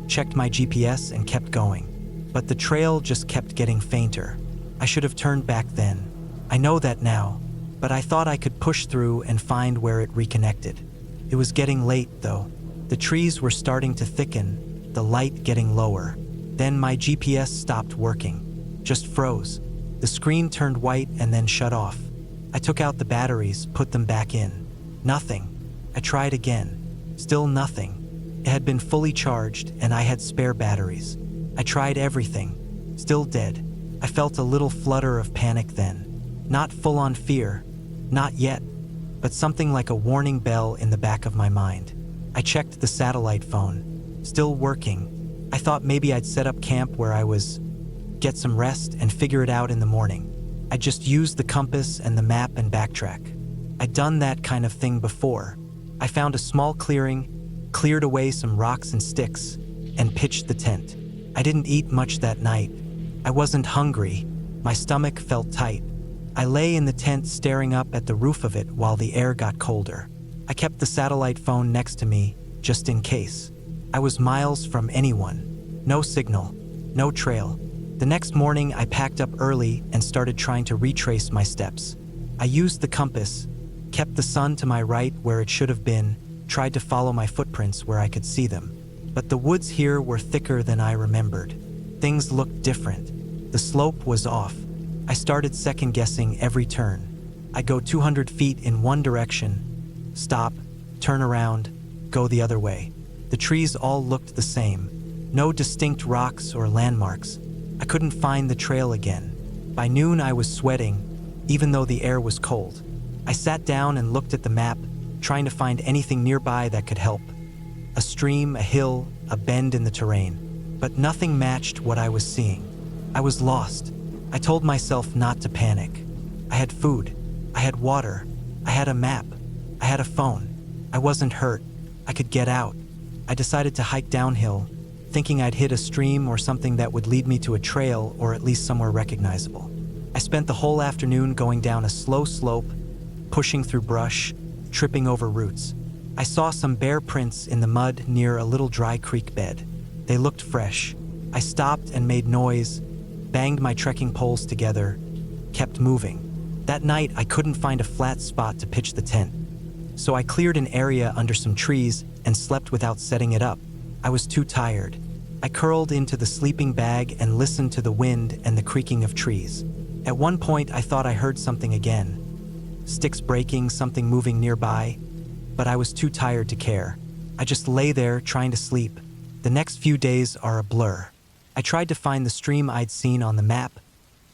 checked my GPS, and kept going. But the trail just kept getting fainter. I should have turned back then. I know that now, but I thought I could push through and find where it reconnected. It was getting late, though. The trees were starting to thicken, the light getting lower. Then my GPS stopped working, just froze. The screen turned white and then shut off. I took out the batteries, put them back in. Nothing. I tried again. Still nothing. It had been fully charged and I had spare batteries. I tried everything. Still dead. I felt a little flutter of panic then. Not full-on fear. Not yet. But something like a warning bell in the back of my mind. I checked the satellite phone. Still working. I thought maybe I'd set up camp where I was, get some rest and figure it out in the morning. I just used the compass and the map and backtrack. I'd done that kind of thing before. I found a small clearing, cleared away some rocks and sticks, and pitched the tent. I didn't eat much that night. I wasn't hungry. My stomach felt tight. I lay in the tent staring up at the roof of it while the air got colder. I kept the satellite phone next to me, just in case. I was miles from anyone. No signal. No trail. The next morning, I packed up early and started trying to retrace my steps. I used the compass, kept the sun to my right where it should have been, tried to follow my footprints where I could see them. But the woods here were thicker than I remembered. Things looked different. The slope was off. I started second-guessing every turn. I'd go 200 feet in one direction, stop, turn around, go the other way. The trees all looked the same. No distinct rocks or landmarks. I couldn't find the trail again. By noon, I was sweating, even though the air was cold. I sat down and looked at the map, trying to find anything nearby that could help. A stream, a hill, a bend in the terrain. But nothing matched what I was seeing. I was lost. I told myself not to panic. I had food. I had water. I had a map. I had a phone. I wasn't hurt. I could get out. I decided to hike downhill, thinking I'd hit a stream or something that would lead me to a trail or at least somewhere recognizable. I spent the whole afternoon going down a slow slope, pushing through brush, tripping over roots. I saw some bare prints in the mud near a little dry creek bed. They looked fresh. I stopped and made noise, banged my trekking poles together, kept moving. That night, I couldn't find a flat spot to pitch the tent. So I cleared an area under some trees and slept without setting it up. I was too tired. I curled into the sleeping bag and listened to the wind and the creaking of trees. At one point, I thought I heard something again. Sticks breaking, something moving nearby. But I was too tired to care. I just lay there trying to sleep. The next few days are a blur. I tried to find the stream I'd seen on the map,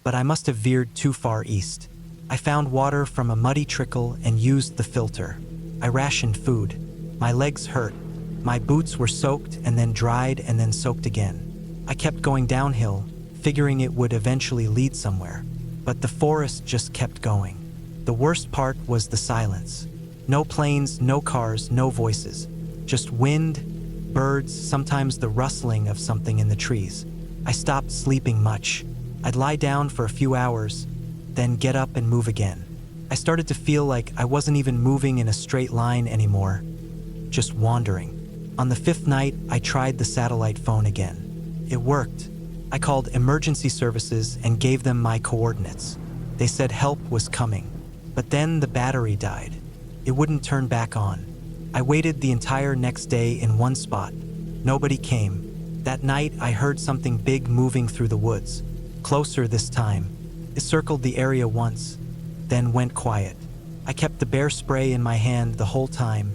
but I must have veered too far east. I found water from a muddy trickle and used the filter. I rationed food. My legs hurt. My boots were soaked and then dried and then soaked again. I kept going downhill, figuring it would eventually lead somewhere. But the forest just kept going. The worst part was the silence. No planes, no cars, no voices. Just wind, birds, sometimes the rustling of something in the trees. I stopped sleeping much. I'd lie down for a few hours, then get up and move again. I started to feel like I wasn't even moving in a straight line anymore, just wandering. On the 5th night, I tried the satellite phone again. It worked. I called emergency services and gave them my coordinates. They said help was coming. But then the battery died. It wouldn't turn back on. I waited the entire next day in one spot. Nobody came. That night, I heard something big moving through the woods. Closer this time. It circled the area once, then went quiet. I kept the bear spray in my hand the whole time,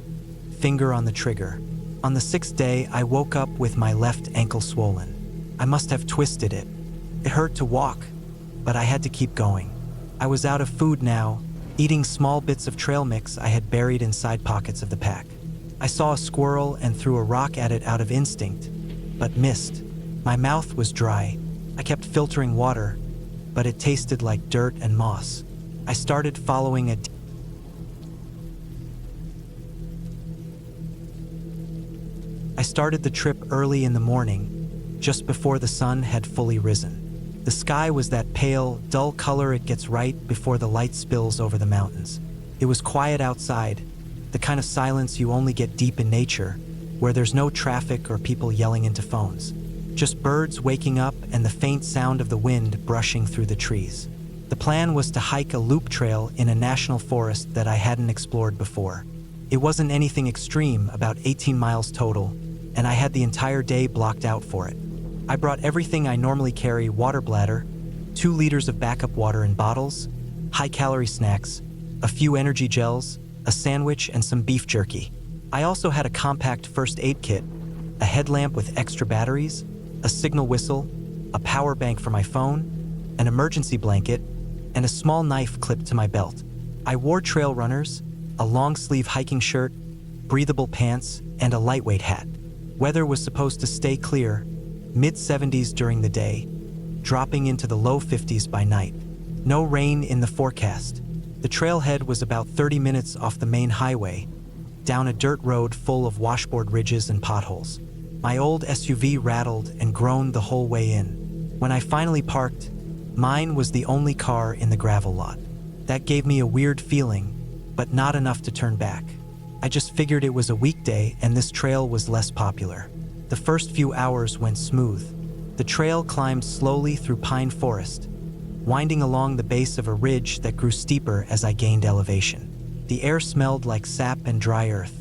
finger on the trigger. On the 6th day, I woke up with my left ankle swollen. I must have twisted it. It hurt to walk, but I had to keep going. I was out of food now, eating small bits of trail mix I had buried in side pockets of the pack. I saw a squirrel and threw a rock at it out of instinct, but missed. My mouth was dry. I kept filtering water, but it tasted like dirt and moss. I started following a I started the trip early in the morning, just before the sun had fully risen. The sky was that pale, dull color it gets right before the light spills over the mountains. It was quiet outside, the kind of silence you only get deep in nature, where there's no traffic or people yelling into phones. Just birds waking up and the faint sound of the wind brushing through the trees. The plan was to hike a loop trail in a national forest that I hadn't explored before. It wasn't anything extreme, about 18 miles total, and I had the entire day blocked out for it. I brought everything I normally carry: water bladder, 2 liters of backup water in bottles, high-calorie snacks, a few energy gels, a sandwich, and some beef jerky. I also had a compact first aid kit, a headlamp with extra batteries, a signal whistle, a power bank for my phone, an emergency blanket, and a small knife clipped to my belt. I wore trail runners, a long-sleeve hiking shirt, breathable pants, and a lightweight hat. Weather was supposed to stay clear, mid-70s during the day, dropping into the low 50s by night. No rain in the forecast. The trailhead was about 30 minutes off the main highway, down a dirt road full of washboard ridges and potholes. My old SUV rattled and groaned the whole way in. When I finally parked, mine was the only car in the gravel lot. That gave me a weird feeling, but not enough to turn back. I just figured it was a weekday and this trail was less popular. The first few hours went smooth. The trail climbed slowly through pine forest, winding along the base of a ridge that grew steeper as I gained elevation. The air smelled like sap and dry earth.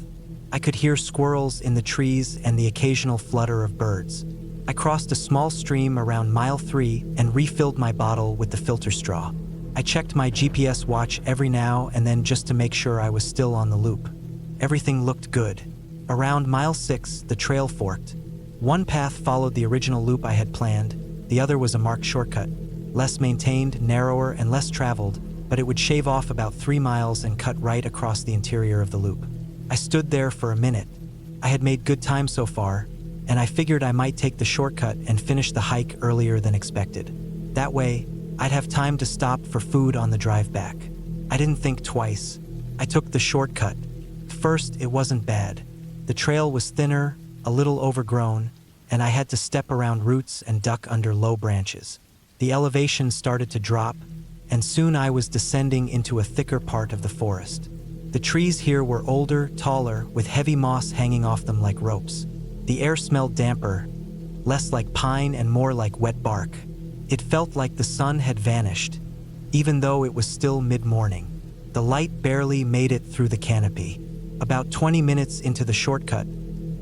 I could hear squirrels in the trees and the occasional flutter of birds. I crossed a small stream around mile 3 and refilled my bottle with the filter straw. I checked my GPS watch every now and then just to make sure I was still on the loop. Everything looked good. Around mile 6, the trail forked. One path followed the original loop I had planned, the other was a marked shortcut. Less maintained, narrower, and less traveled, but it would shave off about 3 miles and cut right across the interior of the loop. I stood there for a minute. I had made good time so far, and I figured I might take the shortcut and finish the hike earlier than expected. That way, I'd have time to stop for food on the drive back. I didn't think twice. I took the shortcut. First, it wasn't bad. The trail was thinner, a little overgrown, and I had to step around roots and duck under low branches. The elevation started to drop, and soon I was descending into a thicker part of the forest. The trees here were older, taller, with heavy moss hanging off them like ropes. The air smelled damper, less like pine and more like wet bark. It felt like the sun had vanished, even though it was still mid-morning. The light barely made it through the canopy. About 20 minutes into the shortcut,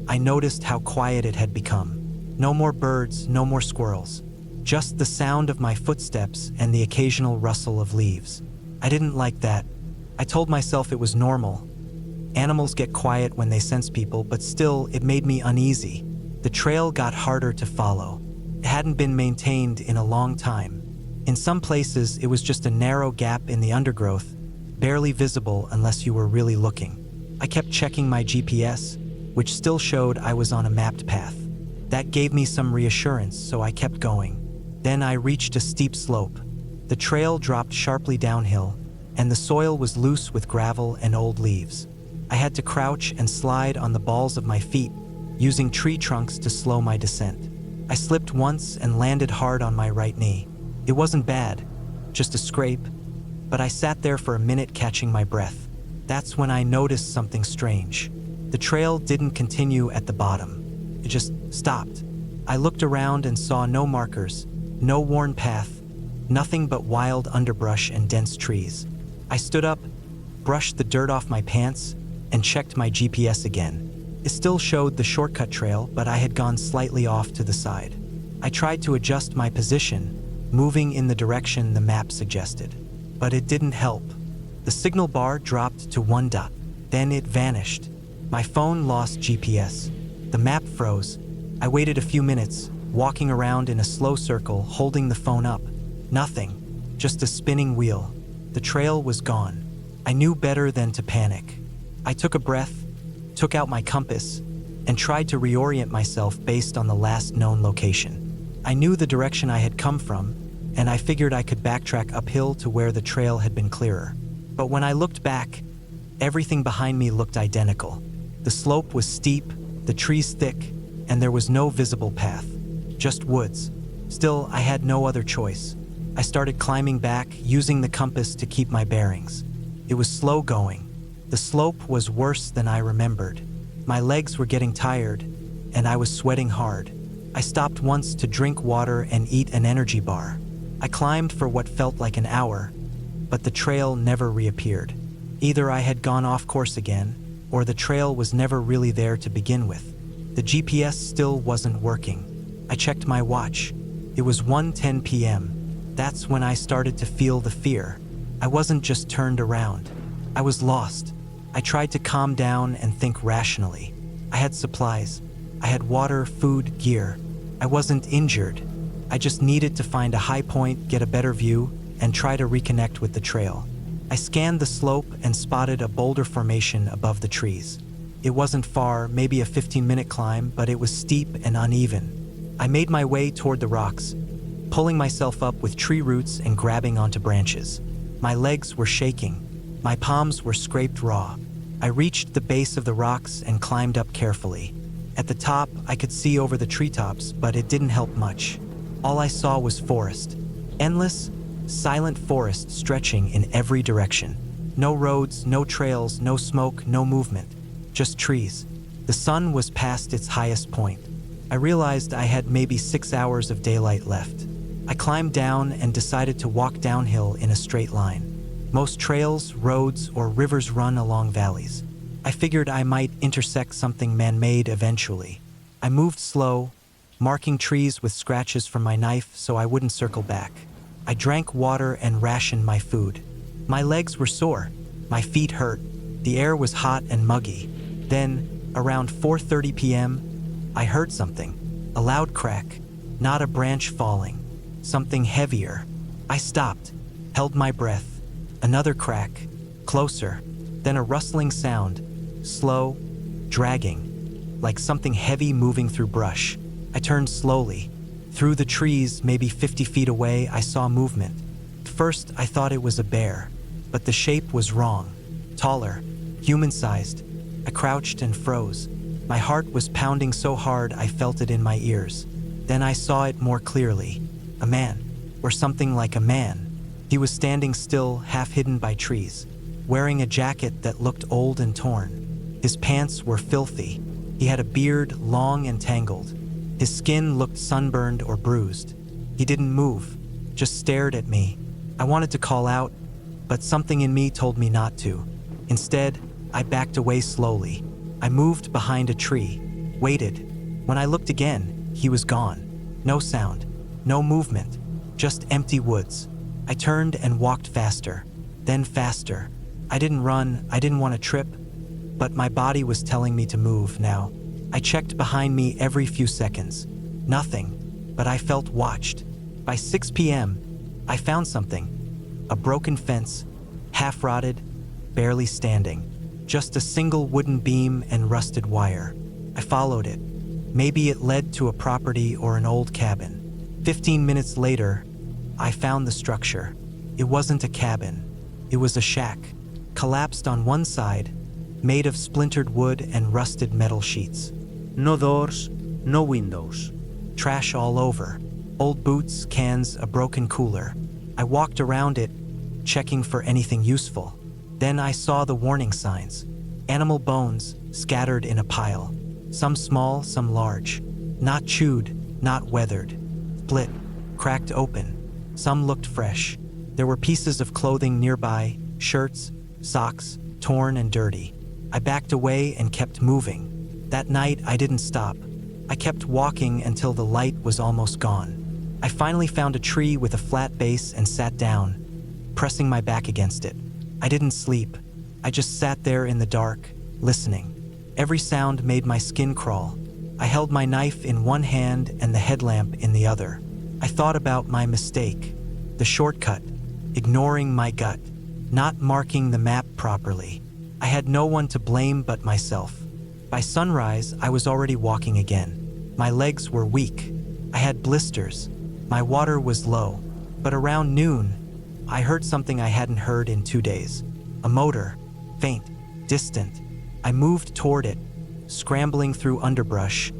I noticed how quiet it had become. No more birds, no more squirrels. Just the sound of my footsteps and the occasional rustle of leaves. I didn't like that. I told myself it was normal. Animals get quiet when they sense people, but still, it made me uneasy. The trail got harder to follow. It hadn't been maintained in a long time. In some places, it was just a narrow gap in the undergrowth, barely visible unless you were really looking. I kept checking my GPS, which still showed I was on a mapped path. That gave me some reassurance, so I kept going. Then I reached a steep slope. The trail dropped sharply downhill, and the soil was loose with gravel and old leaves. I had to crouch and slide on the balls of my feet, using tree trunks to slow my descent. I slipped once and landed hard on my right knee. It wasn't bad, just a scrape, but I sat there for a minute catching my breath. That's when I noticed something strange. The trail didn't continue at the bottom. It just stopped. I looked around and saw no markers, no worn path, nothing but wild underbrush and dense trees. I stood up, brushed the dirt off my pants, and checked my GPS again. It still showed the shortcut trail, but I had gone slightly off to the side. I tried to adjust my position, moving in the direction the map suggested. But it didn't help. The signal bar dropped to 1 dot. Then it vanished. My phone lost GPS. The map froze. I waited a few minutes, walking around in a slow circle, holding the phone up. Nothing. Just a spinning wheel. The trail was gone. I knew better than to panic. I took a breath, took out my compass, and tried to reorient myself based on the last known location. I knew the direction I had come from, and I figured I could backtrack uphill to where the trail had been clearer. But when I looked back, everything behind me looked identical. The slope was steep, the trees thick, and there was no visible path. Just woods. Still, I had no other choice. I started climbing back, using the compass to keep my bearings. It was slow going. The slope was worse than I remembered. My legs were getting tired, and I was sweating hard. I stopped once to drink water and eat an energy bar. I climbed for what felt like an hour, but the trail never reappeared. Either I had gone off course again, or the trail was never really there to begin with. The GPS still wasn't working. I checked my watch. It was 1:10 p.m. That's when I started to feel the fear. I wasn't just turned around. I was lost. I tried to calm down and think rationally. I had supplies. I had water, food, gear. I wasn't injured. I just needed to find a high point, get a better view, and try to reconnect with the trail. I scanned the slope and spotted a boulder formation above the trees. It wasn't far, maybe a 15-minute climb, but it was steep and uneven. I made my way toward the rocks, pulling myself up with tree roots and grabbing onto branches. My legs were shaking. My palms were scraped raw. I reached the base of the rocks and climbed up carefully. At the top, I could see over the treetops, but it didn't help much. All I saw was forest. Endless, silent forest stretching in every direction. No roads, no trails, no smoke, no movement. Just trees. The sun was past its highest point. I realized I had maybe 6 hours of daylight left. I climbed down and decided to walk downhill in a straight line. Most trails, roads, or rivers run along valleys. I figured I might intersect something man-made eventually. I moved slow, marking trees with scratches from my knife so I wouldn't circle back. I drank water and rationed my food. My legs were sore. My feet hurt. The air was hot and muggy. Then, around 4:30 p.m., I heard something. A loud crack. Not a branch falling. Something heavier. I stopped, held my breath. Another crack. Closer. Then a rustling sound. Slow, dragging, like something heavy moving through brush. I turned slowly. Through the trees, maybe 50 feet away, I saw movement. At first, I thought it was a bear, but the shape was wrong. Taller, human-sized. I crouched and froze. My heart was pounding so hard I felt it in my ears. Then I saw it more clearly. A man, or something like a man. He was standing still, half hidden by trees, wearing a jacket that looked old and torn. His pants were filthy. He had a beard, long and tangled. His skin looked sunburned or bruised. He didn't move, just stared at me. I wanted to call out, but something in me told me not to. Instead, I backed away slowly. I moved behind a tree, waited. When I looked again, he was gone. No sound, no movement, just empty woods. I turned and walked faster, then faster. I didn't run, I didn't want to trip, but my body was telling me to move now. I checked behind me every few seconds. Nothing, but I felt watched. By 6 p.m., I found something. A broken fence, half-rotted, barely standing. Just a single wooden beam and rusted wire. I followed it. Maybe it led to a property or an old cabin. 15 minutes later, I found the structure. It wasn't a cabin. It was a shack, collapsed on one side, made of splintered wood and rusted metal sheets. No doors, no windows. Trash all over. Old boots, cans, a broken cooler. I walked around it, checking for anything useful. Then I saw the warning signs. Animal bones scattered in a pile. Some small, some large. Not chewed, not weathered. Split, cracked open. Some looked fresh. There were pieces of clothing nearby, shirts, socks, torn and dirty. I backed away and kept moving. That night, I didn't stop. I kept walking until the light was almost gone. I finally found a tree with a flat base and sat down, pressing my back against it. I didn't sleep. I just sat there in the dark, listening. Every sound made my skin crawl. I held my knife in one hand and the headlamp in the other. I thought about my mistake, the shortcut, ignoring my gut, not marking the map properly. I had no one to blame but myself. By sunrise, I was already walking again. My legs were weak. I had blisters. My water was low. But around noon, I heard something I hadn't heard in 2 days. A motor, faint, distant. I moved toward it, scrambling through underbrush.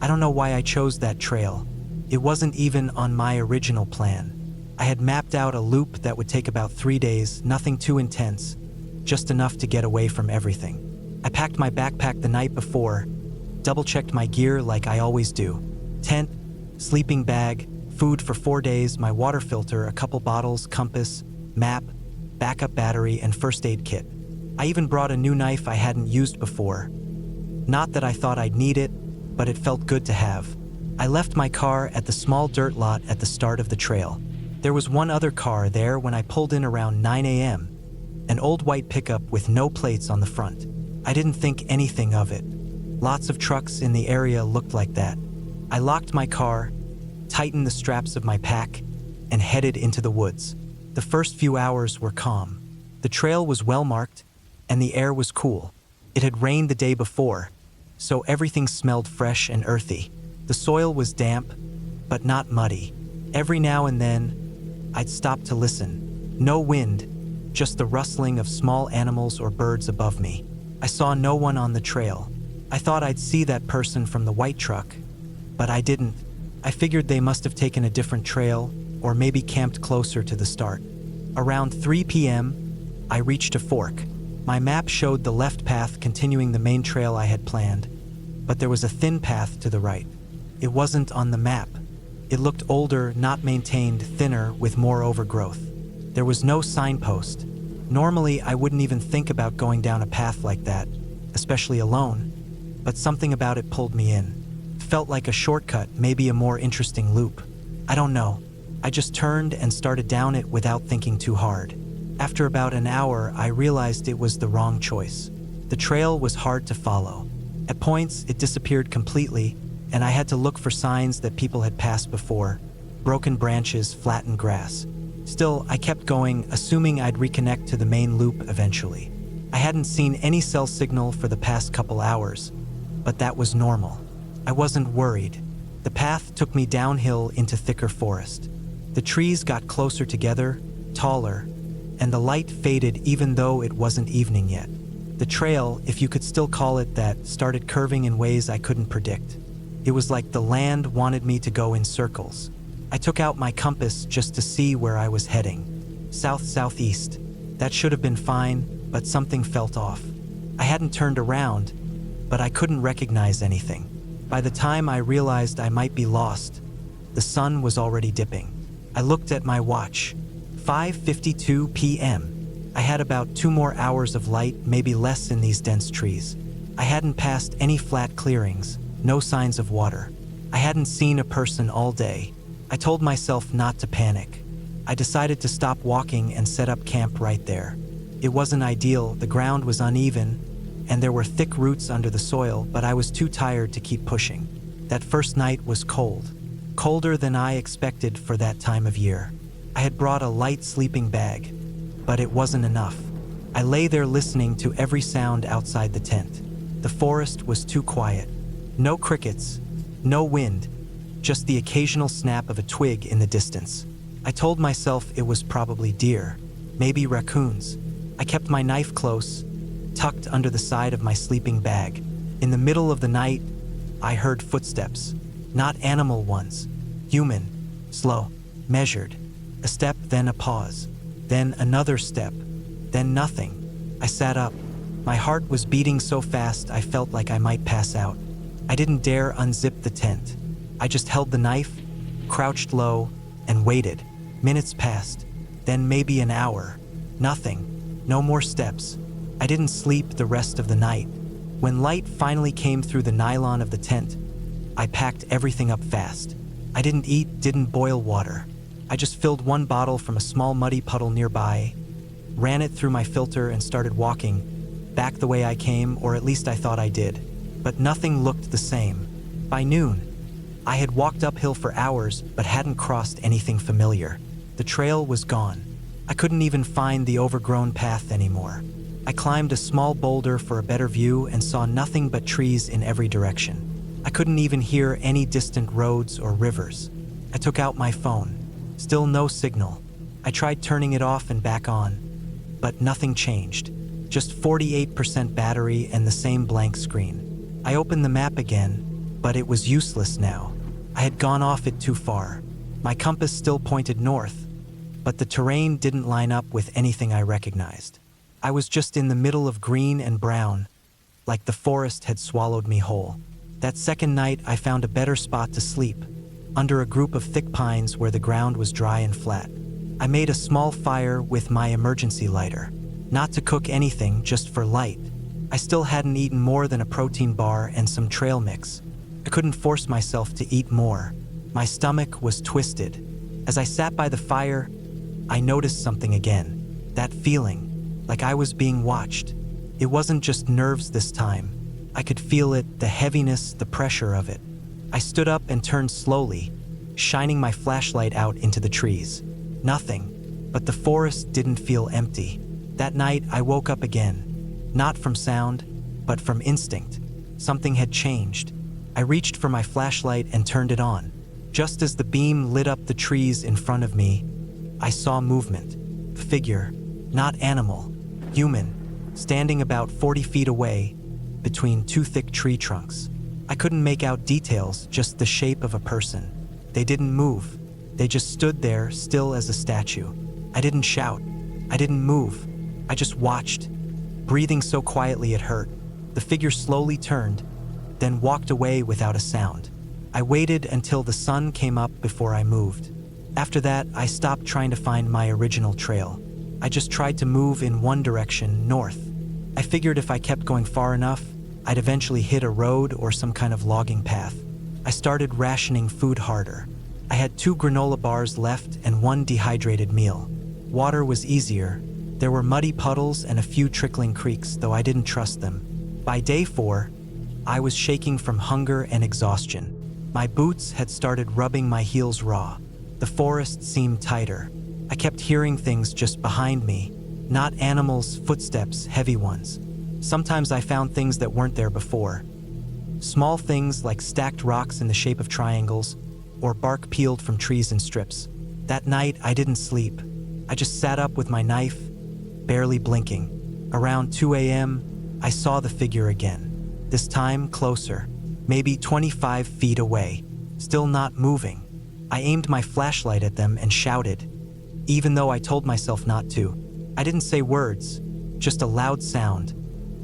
I don't know why I chose that trail. It wasn't even on my original plan. I had mapped out a loop that would take about 3 days, nothing too intense, just enough to get away from everything. I packed my backpack the night before, double-checked my gear like I always do. Tent, sleeping bag, food for 4 days, my water filter, a couple bottles, compass, map, backup battery, and first aid kit. I even brought a new knife I hadn't used before. Not that I thought I'd need it, but it felt good to have. I left my car at the small dirt lot at the start of the trail. There was one other car there when I pulled in around 9 a.m., an old white pickup with no plates on the front. I didn't think anything of it. Lots of trucks in the area looked like that. I locked my car, tightened the straps of my pack, and headed into the woods. The first few hours were calm. The trail was well marked, and the air was cool. It had rained the day before, so everything smelled fresh and earthy. The soil was damp, but not muddy. Every now and then, I'd stop to listen. No wind, just the rustling of small animals or birds above me. I saw no one on the trail. I thought I'd see that person from the white truck, but I didn't. I figured they must have taken a different trail or maybe camped closer to the start. Around 3 p.m., I reached a fork. My map showed the left path continuing the main trail I had planned, but there was a thin path to the right. It wasn't on the map. It looked older, not maintained, thinner, with more overgrowth. There was no signpost. Normally, I wouldn't even think about going down a path like that, especially alone, but something about it pulled me in. It felt like a shortcut, maybe a more interesting loop. I don't know. I just turned and started down it without thinking too hard. After about an hour, I realized it was the wrong choice. The trail was hard to follow. At points, it disappeared completely, and I had to look for signs that people had passed before. Broken branches, flattened grass. Still, I kept going, assuming I'd reconnect to the main loop eventually. I hadn't seen any cell signal for the past couple hours, but that was normal. I wasn't worried. The path took me downhill into thicker forest. The trees got closer together, taller, and the light faded even though it wasn't evening yet. The trail, if you could still call it that, started curving in ways I couldn't predict. It was like the land wanted me to go in circles. I took out my compass just to see where I was heading. South-southeast. That should have been fine, but something felt off. I hadn't turned around, but I couldn't recognize anything. By the time I realized I might be lost, the sun was already dipping. I looked at my watch. 5:52 p.m. I had about 2 more hours of light, maybe less in these dense trees. I hadn't passed any flat clearings, no signs of water. I hadn't seen a person all day. I told myself not to panic. I decided to stop walking and set up camp right there. It wasn't ideal, the ground was uneven, and there were thick roots under the soil, but I was too tired to keep pushing. That first night was cold. Colder than I expected for that time of year. I had brought a light sleeping bag, but it wasn't enough. I lay there listening to every sound outside the tent. The forest was too quiet. No crickets, no wind, just the occasional snap of a twig in the distance. I told myself it was probably deer, maybe raccoons. I kept my knife close, tucked under the side of my sleeping bag. In the middle of the night, I heard footsteps. Not animal ones, human, slow, measured. A step, then a pause, then another step, then nothing. I sat up. My heart was beating so fast I felt like I might pass out. I didn't dare unzip the tent. I just held the knife, crouched low, and waited. Minutes passed, then maybe an hour. Nothing. No more steps. I didn't sleep the rest of the night. When light finally came through the nylon of the tent, I packed everything up fast. I didn't eat, didn't boil water. I just filled one bottle from a small muddy puddle nearby, ran it through my filter and started walking back the way I came, or at least I thought I did. But nothing looked the same. By noon, I had walked uphill for hours but hadn't crossed anything familiar. The trail was gone. I couldn't even find the overgrown path anymore. I climbed a small boulder for a better view and saw nothing but trees in every direction. I couldn't even hear any distant roads or rivers. I took out my phone. Still no signal. I tried turning it off and back on, but nothing changed. Just 48% battery and the same blank screen. I opened the map again, but it was useless now. I had gone off it too far. My compass still pointed north, but the terrain didn't line up with anything I recognized. I was just in the middle of green and brown, like the forest had swallowed me whole. That second night, I found a better spot to sleep, under a group of thick pines where the ground was dry and flat. I made a small fire with my emergency lighter. Not to cook anything, just for light. I still hadn't eaten more than a protein bar and some trail mix. I couldn't force myself to eat more. My stomach was twisted. As I sat by the fire, I noticed something again. That feeling, like I was being watched. It wasn't just nerves this time. I could feel it, the heaviness, the pressure of it. I stood up and turned slowly, shining my flashlight out into the trees. Nothing, but the forest didn't feel empty. That night, I woke up again. Not from sound, but from instinct. Something had changed. I reached for my flashlight and turned it on. Just as the beam lit up the trees in front of me, I saw movement. Figure, not animal, human, standing about 40 feet away, between two thick tree trunks. I couldn't make out details, just the shape of a person. They didn't move. They just stood there, still as a statue. I didn't shout. I didn't move. I just watched, breathing so quietly it hurt. The figure slowly turned, then walked away without a sound. I waited until the sun came up before I moved. After that, I stopped trying to find my original trail. I just tried to move in one direction, north. I figured if I kept going far enough, I'd eventually hit a road or some kind of logging path. I started rationing food harder. I had 2 granola bars left and 1 dehydrated meal. Water was easier. There were muddy puddles and a few trickling creeks, though I didn't trust them. By day 4, I was shaking from hunger and exhaustion. My boots had started rubbing my heels raw. The forest seemed tighter. I kept hearing things just behind me, not animals, footsteps, heavy ones. Sometimes I found things that weren't there before. Small things like stacked rocks in the shape of triangles, or bark peeled from trees in strips. That night, I didn't sleep. I just sat up with my knife, barely blinking. Around 2 a.m., I saw the figure again. This time, closer, maybe 25 feet away, still not moving. I aimed my flashlight at them and shouted, even though I told myself not to. I didn't say words, just a loud sound,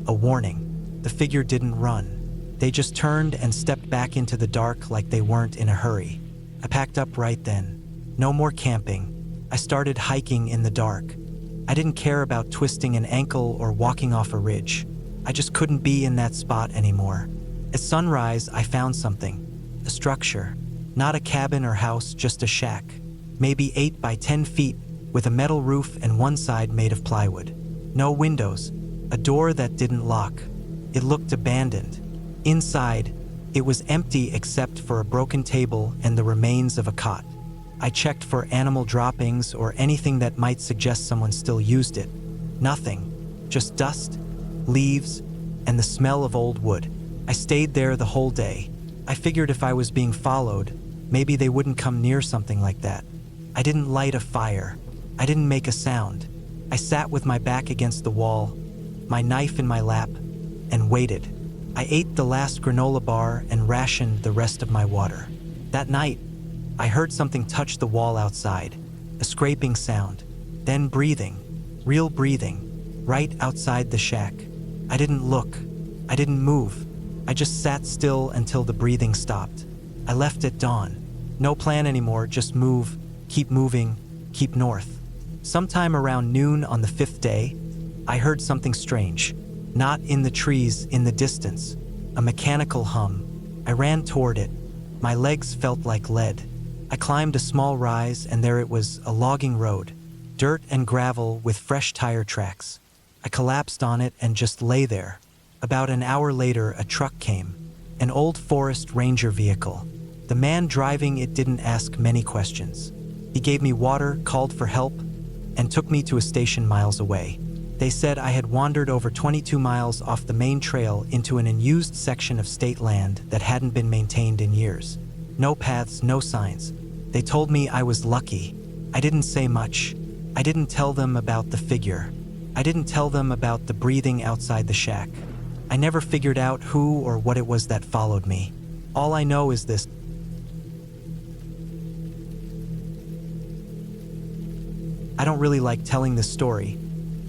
a warning. The figure didn't run. They just turned and stepped back into the dark like they weren't in a hurry. I packed up right then. No more camping. I started hiking in the dark. I didn't care about twisting an ankle or walking off a ridge. I just couldn't be in that spot anymore. At sunrise, I found something. A structure. Not a cabin or house, just a shack. Maybe 8 by 10 feet, with a metal roof and one side made of plywood. No windows. A door that didn't lock. It looked abandoned. Inside, it was empty except for a broken table and the remains of a cot. I checked for animal droppings or anything that might suggest someone still used it. Nothing. Just dust, leaves, and the smell of old wood. I stayed there the whole day. I figured if I was being followed, maybe they wouldn't come near something like that. I didn't light a fire. I didn't make a sound. I sat with my back against the wall, my knife in my lap, and waited. I ate the last granola bar and rationed the rest of my water. That night, I heard something touch the wall outside, a scraping sound, then breathing, real breathing, right outside the shack. I didn't look. I didn't move. I just sat still until the breathing stopped. I left at dawn. No plan anymore, just move, keep moving, keep north. Sometime around noon on the 5th day, I heard something strange. Not in the trees, in the distance. A mechanical hum. I ran toward it. My legs felt like lead. I climbed a small rise, and there it was, a logging road. Dirt and gravel with fresh tire tracks. I collapsed on it and just lay there. About an hour later, a truck came. An old forest ranger vehicle. The man driving it didn't ask many questions. He gave me water, called for help, and took me to a station miles away. They said I had wandered over 22 miles off the main trail into an unused section of state land that hadn't been maintained in years. No paths, no signs. They told me I was lucky. I didn't say much. I didn't tell them about the figure. I didn't tell them about the breathing outside the shack. I never figured out who or what it was that followed me. All I know is this. I don't really like telling this story,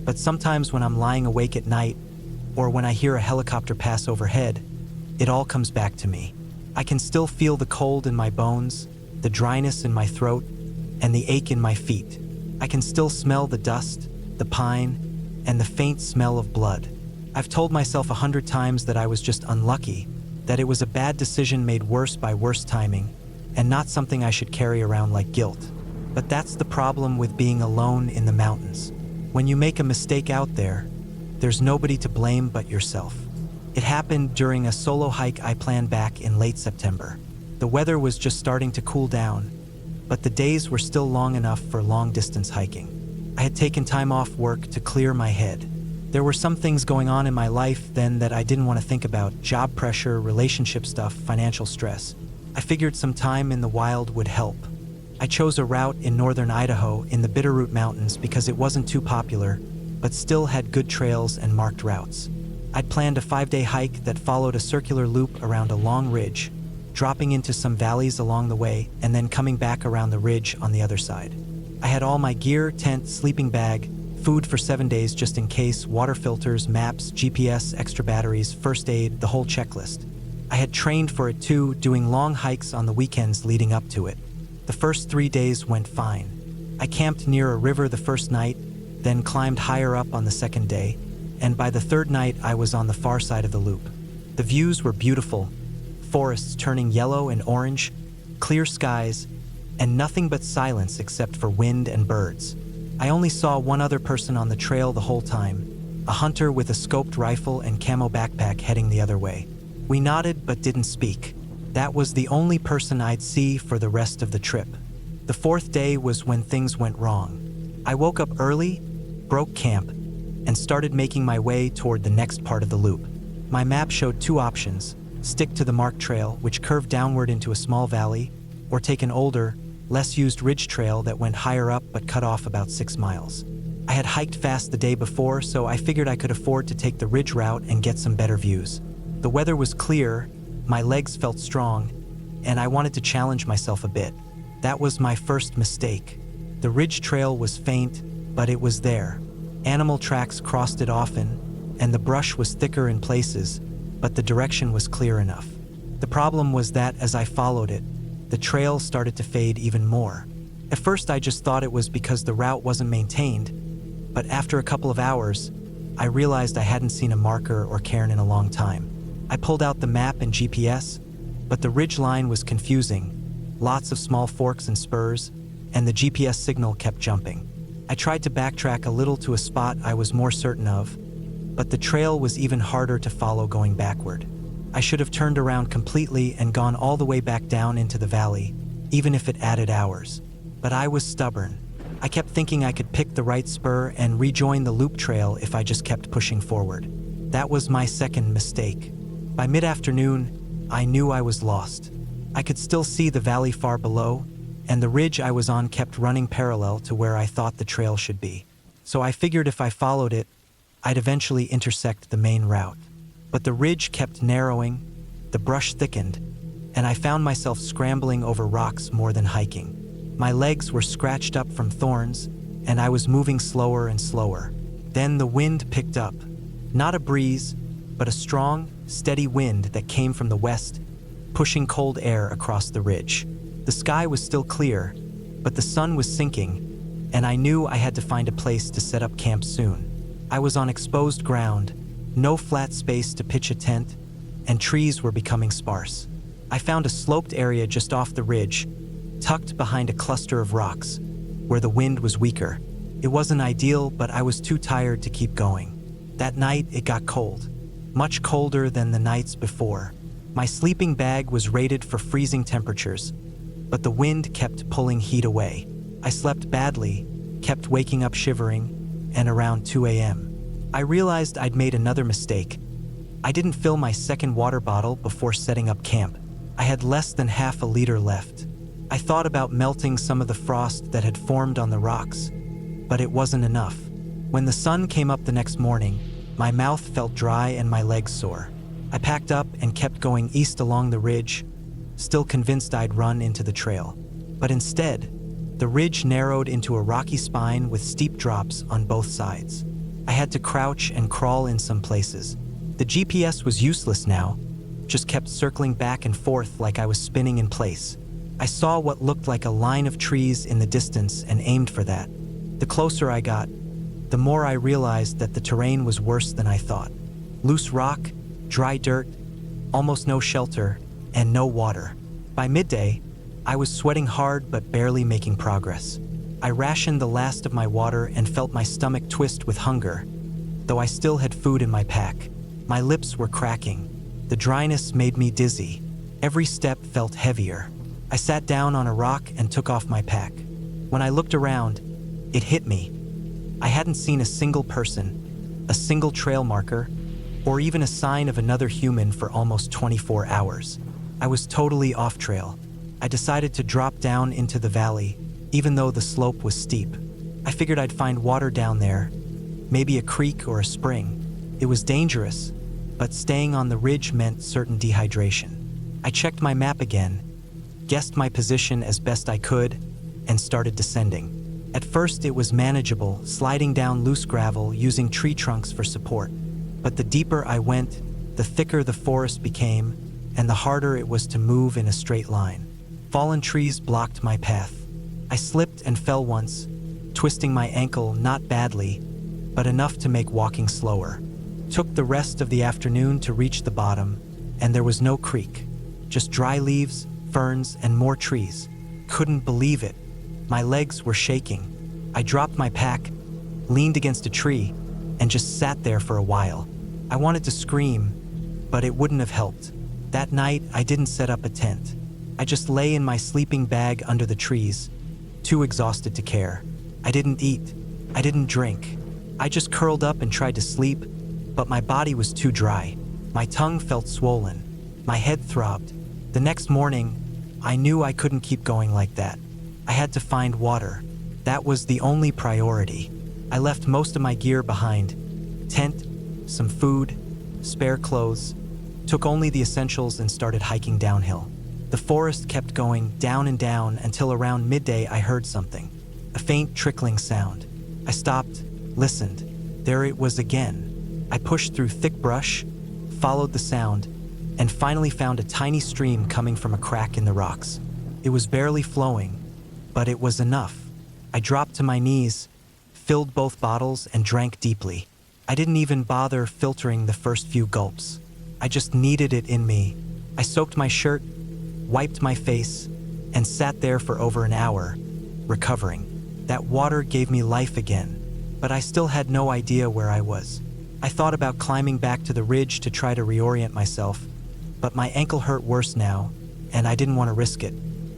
but sometimes when I'm lying awake at night, or when I hear a helicopter pass overhead, it all comes back to me. I can still feel the cold in my bones, the dryness in my throat, and the ache in my feet. I can still smell the dust, the pine, and the faint smell of blood. I've told myself 100 times that I was just unlucky, that it was a bad decision made worse by worse timing, and not something I should carry around like guilt. But that's the problem with being alone in the mountains. When you make a mistake out there, there's nobody to blame but yourself. It happened during a solo hike I planned back in late September. The weather was just starting to cool down, but the days were still long enough for long-distance hiking. I had taken time off work to clear my head. There were some things going on in my life then that I didn't want to think about: job pressure, relationship stuff, financial stress. I figured some time in the wild would help. I chose a route in northern Idaho in the Bitterroot Mountains because it wasn't too popular, but still had good trails and marked routes. I'd planned a 5-day hike that followed a circular loop around a long ridge, dropping into some valleys along the way and then coming back around the ridge on the other side. I had all my gear, tent, sleeping bag, food for 7 days just in case, water filters, maps, GPS, extra batteries, first aid, the whole checklist. I had trained for it too, doing long hikes on the weekends leading up to it. The first 3 days went fine. I camped near a river the first night, then climbed higher up on the second day, and by the third night I was on the far side of the loop. The views were beautiful, forests turning yellow and orange, clear skies, and nothing but silence except for wind and birds. I only saw one other person on the trail the whole time, a hunter with a scoped rifle and camo backpack heading the other way. We nodded but didn't speak. That was the only person I'd see for the rest of the trip. The fourth day was when things went wrong. I woke up early, broke camp, and started making my way toward the next part of the loop. My map showed 2 options: stick to the marked trail, which curved downward into a small valley, or take an older, less used ridge trail that went higher up but cut off about 6 miles. I had hiked fast the day before, so I figured I could afford to take the ridge route and get some better views. The weather was clear, my legs felt strong, and I wanted to challenge myself a bit. That was my first mistake. The ridge trail was faint, but it was there. Animal tracks crossed it often, and the brush was thicker in places, but the direction was clear enough. The problem was that as I followed it, the trail started to fade even more. At first I just thought it was because the route wasn't maintained, but after a couple of hours, I realized I hadn't seen a marker or cairn in a long time. I pulled out the map and GPS, but the ridge line was confusing, lots of small forks and spurs, and the GPS signal kept jumping. I tried to backtrack a little to a spot I was more certain of, but the trail was even harder to follow going backward. I should have turned around completely and gone all the way back down into the valley, even if it added hours. But I was stubborn. I kept thinking I could pick the right spur and rejoin the loop trail if I just kept pushing forward. That was my second mistake. By mid-afternoon, I knew I was lost. I could still see the valley far below, and the ridge I was on kept running parallel to where I thought the trail should be. So I figured if I followed it, I'd eventually intersect the main route. But the ridge kept narrowing, the brush thickened, and I found myself scrambling over rocks more than hiking. My legs were scratched up from thorns, and I was moving slower and slower. Then the wind picked up. Not a breeze, but a strong, steady wind that came from the west, pushing cold air across the ridge. The sky was still clear, but the sun was sinking, and I knew I had to find a place to set up camp soon. I was on exposed ground, no flat space to pitch a tent, and trees were becoming sparse. I found a sloped area just off the ridge, tucked behind a cluster of rocks, where the wind was weaker. It wasn't ideal, but I was too tired to keep going. That night, it got cold, much colder than the nights before. My sleeping bag was rated for freezing temperatures, but the wind kept pulling heat away. I slept badly, kept waking up shivering, and around 2 a.m., I realized I'd made another mistake. I didn't fill my second water bottle before setting up camp. I had less than half a liter left. I thought about melting some of the frost that had formed on the rocks, but it wasn't enough. When the sun came up the next morning, my mouth felt dry and my legs sore. I packed up and kept going east along the ridge, still convinced I'd run into the trail. But instead, the ridge narrowed into a rocky spine with steep drops on both sides. I had to crouch and crawl in some places. The GPS was useless now, just kept circling back and forth like I was spinning in place. I saw what looked like a line of trees in the distance and aimed for that. The closer I got, the more I realized that the terrain was worse than I thought. Loose rock, dry dirt, almost no shelter, and no water. By midday, I was sweating hard but barely making progress. I rationed the last of my water and felt my stomach twist with hunger, though I still had food in my pack. My lips were cracking. The dryness made me dizzy. Every step felt heavier. I sat down on a rock and took off my pack. When I looked around, it hit me. I hadn't seen a single person, a single trail marker, or even a sign of another human for almost 24 hours. I was totally off trail. I decided to drop down into the valley, even though the slope was steep. I figured I'd find water down there, maybe a creek or a spring. It was dangerous, but staying on the ridge meant certain dehydration. I checked my map again, guessed my position as best I could, and started descending. At first it was manageable, sliding down loose gravel using tree trunks for support. But the deeper I went, the thicker the forest became, and the harder it was to move in a straight line. Fallen trees blocked my path. I slipped and fell once, twisting my ankle not badly, but enough to make walking slower. Took the rest of the afternoon to reach the bottom, and there was no creek, just dry leaves, ferns, and more trees. Couldn't believe it. My legs were shaking. I dropped my pack, leaned against a tree, and just sat there for a while. I wanted to scream, but it wouldn't have helped. That night, I didn't set up a tent. I just lay in my sleeping bag under the trees, too exhausted to care. I didn't eat. I didn't drink. I just curled up and tried to sleep, but my body was too dry. My tongue felt swollen. My head throbbed. The next morning, I knew I couldn't keep going like that. I had to find water. That was the only priority. I left most of my gear behind. Tent, some food, spare clothes. Took only the essentials and started hiking downhill. The forest kept going down and down until around midday I heard something. A faint trickling sound. I stopped, listened. There it was again. I pushed through thick brush, followed the sound, and finally found a tiny stream coming from a crack in the rocks. It was barely flowing, but it was enough. I dropped to my knees, filled both bottles, and drank deeply. I didn't even bother filtering the first few gulps. I just needed it in me. I soaked my shirt, wiped my face, and sat there for over an hour, recovering. That water gave me life again, but I still had no idea where I was. I thought about climbing back to the ridge to try to reorient myself, but my ankle hurt worse now, and I didn't want to risk it.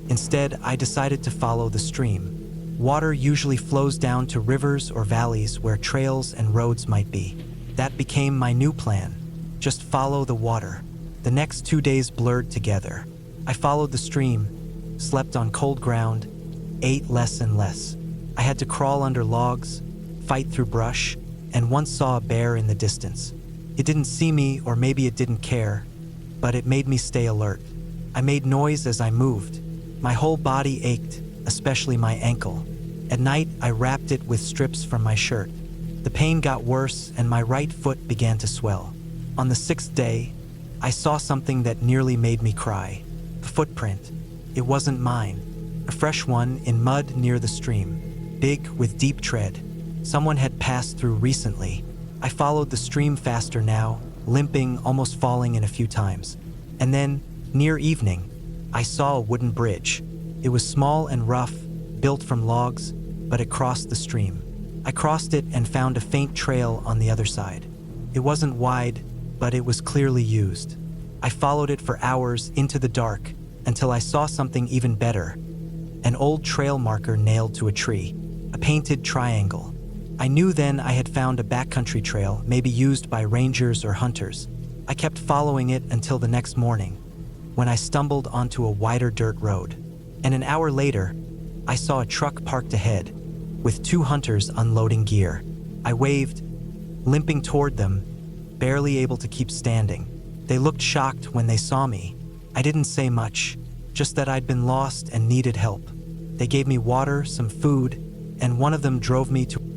Instead, I decided to follow the stream. Water usually flows down to rivers or valleys where trails and roads might be. That became my new plan. Just follow the water. The next 2 days blurred together. I followed the stream, slept on cold ground, ate less and less. I had to crawl under logs, fight through brush, and once saw a bear in the distance. It didn't see me, or maybe it didn't care, but it made me stay alert. I made noise as I moved. My whole body ached, especially my ankle. At night, I wrapped it with strips from my shirt. The pain got worse and my right foot began to swell. On the 6th day, I saw something that nearly made me cry. A footprint. It wasn't mine. A fresh one in mud near the stream. Big, with deep tread. Someone had passed through recently. I followed the stream faster now, limping, almost falling in a few times. And then, near evening, I saw a wooden bridge. It was small and rough, built from logs, but it crossed the stream. I crossed it and found a faint trail on the other side. It wasn't wide, but it was clearly used. I followed it for hours into the dark until I saw something even better. An old trail marker nailed to a tree, a painted triangle. I knew then I had found a backcountry trail, maybe used by rangers or hunters. I kept following it until the next morning, when I stumbled onto a wider dirt road. And an hour later, I saw a truck parked ahead, with 2 hunters unloading gear. I waved, limping toward them, barely able to keep standing. They looked shocked when they saw me. I didn't say much, just that I'd been lost and needed help. They gave me water, some food, and one of them drove me to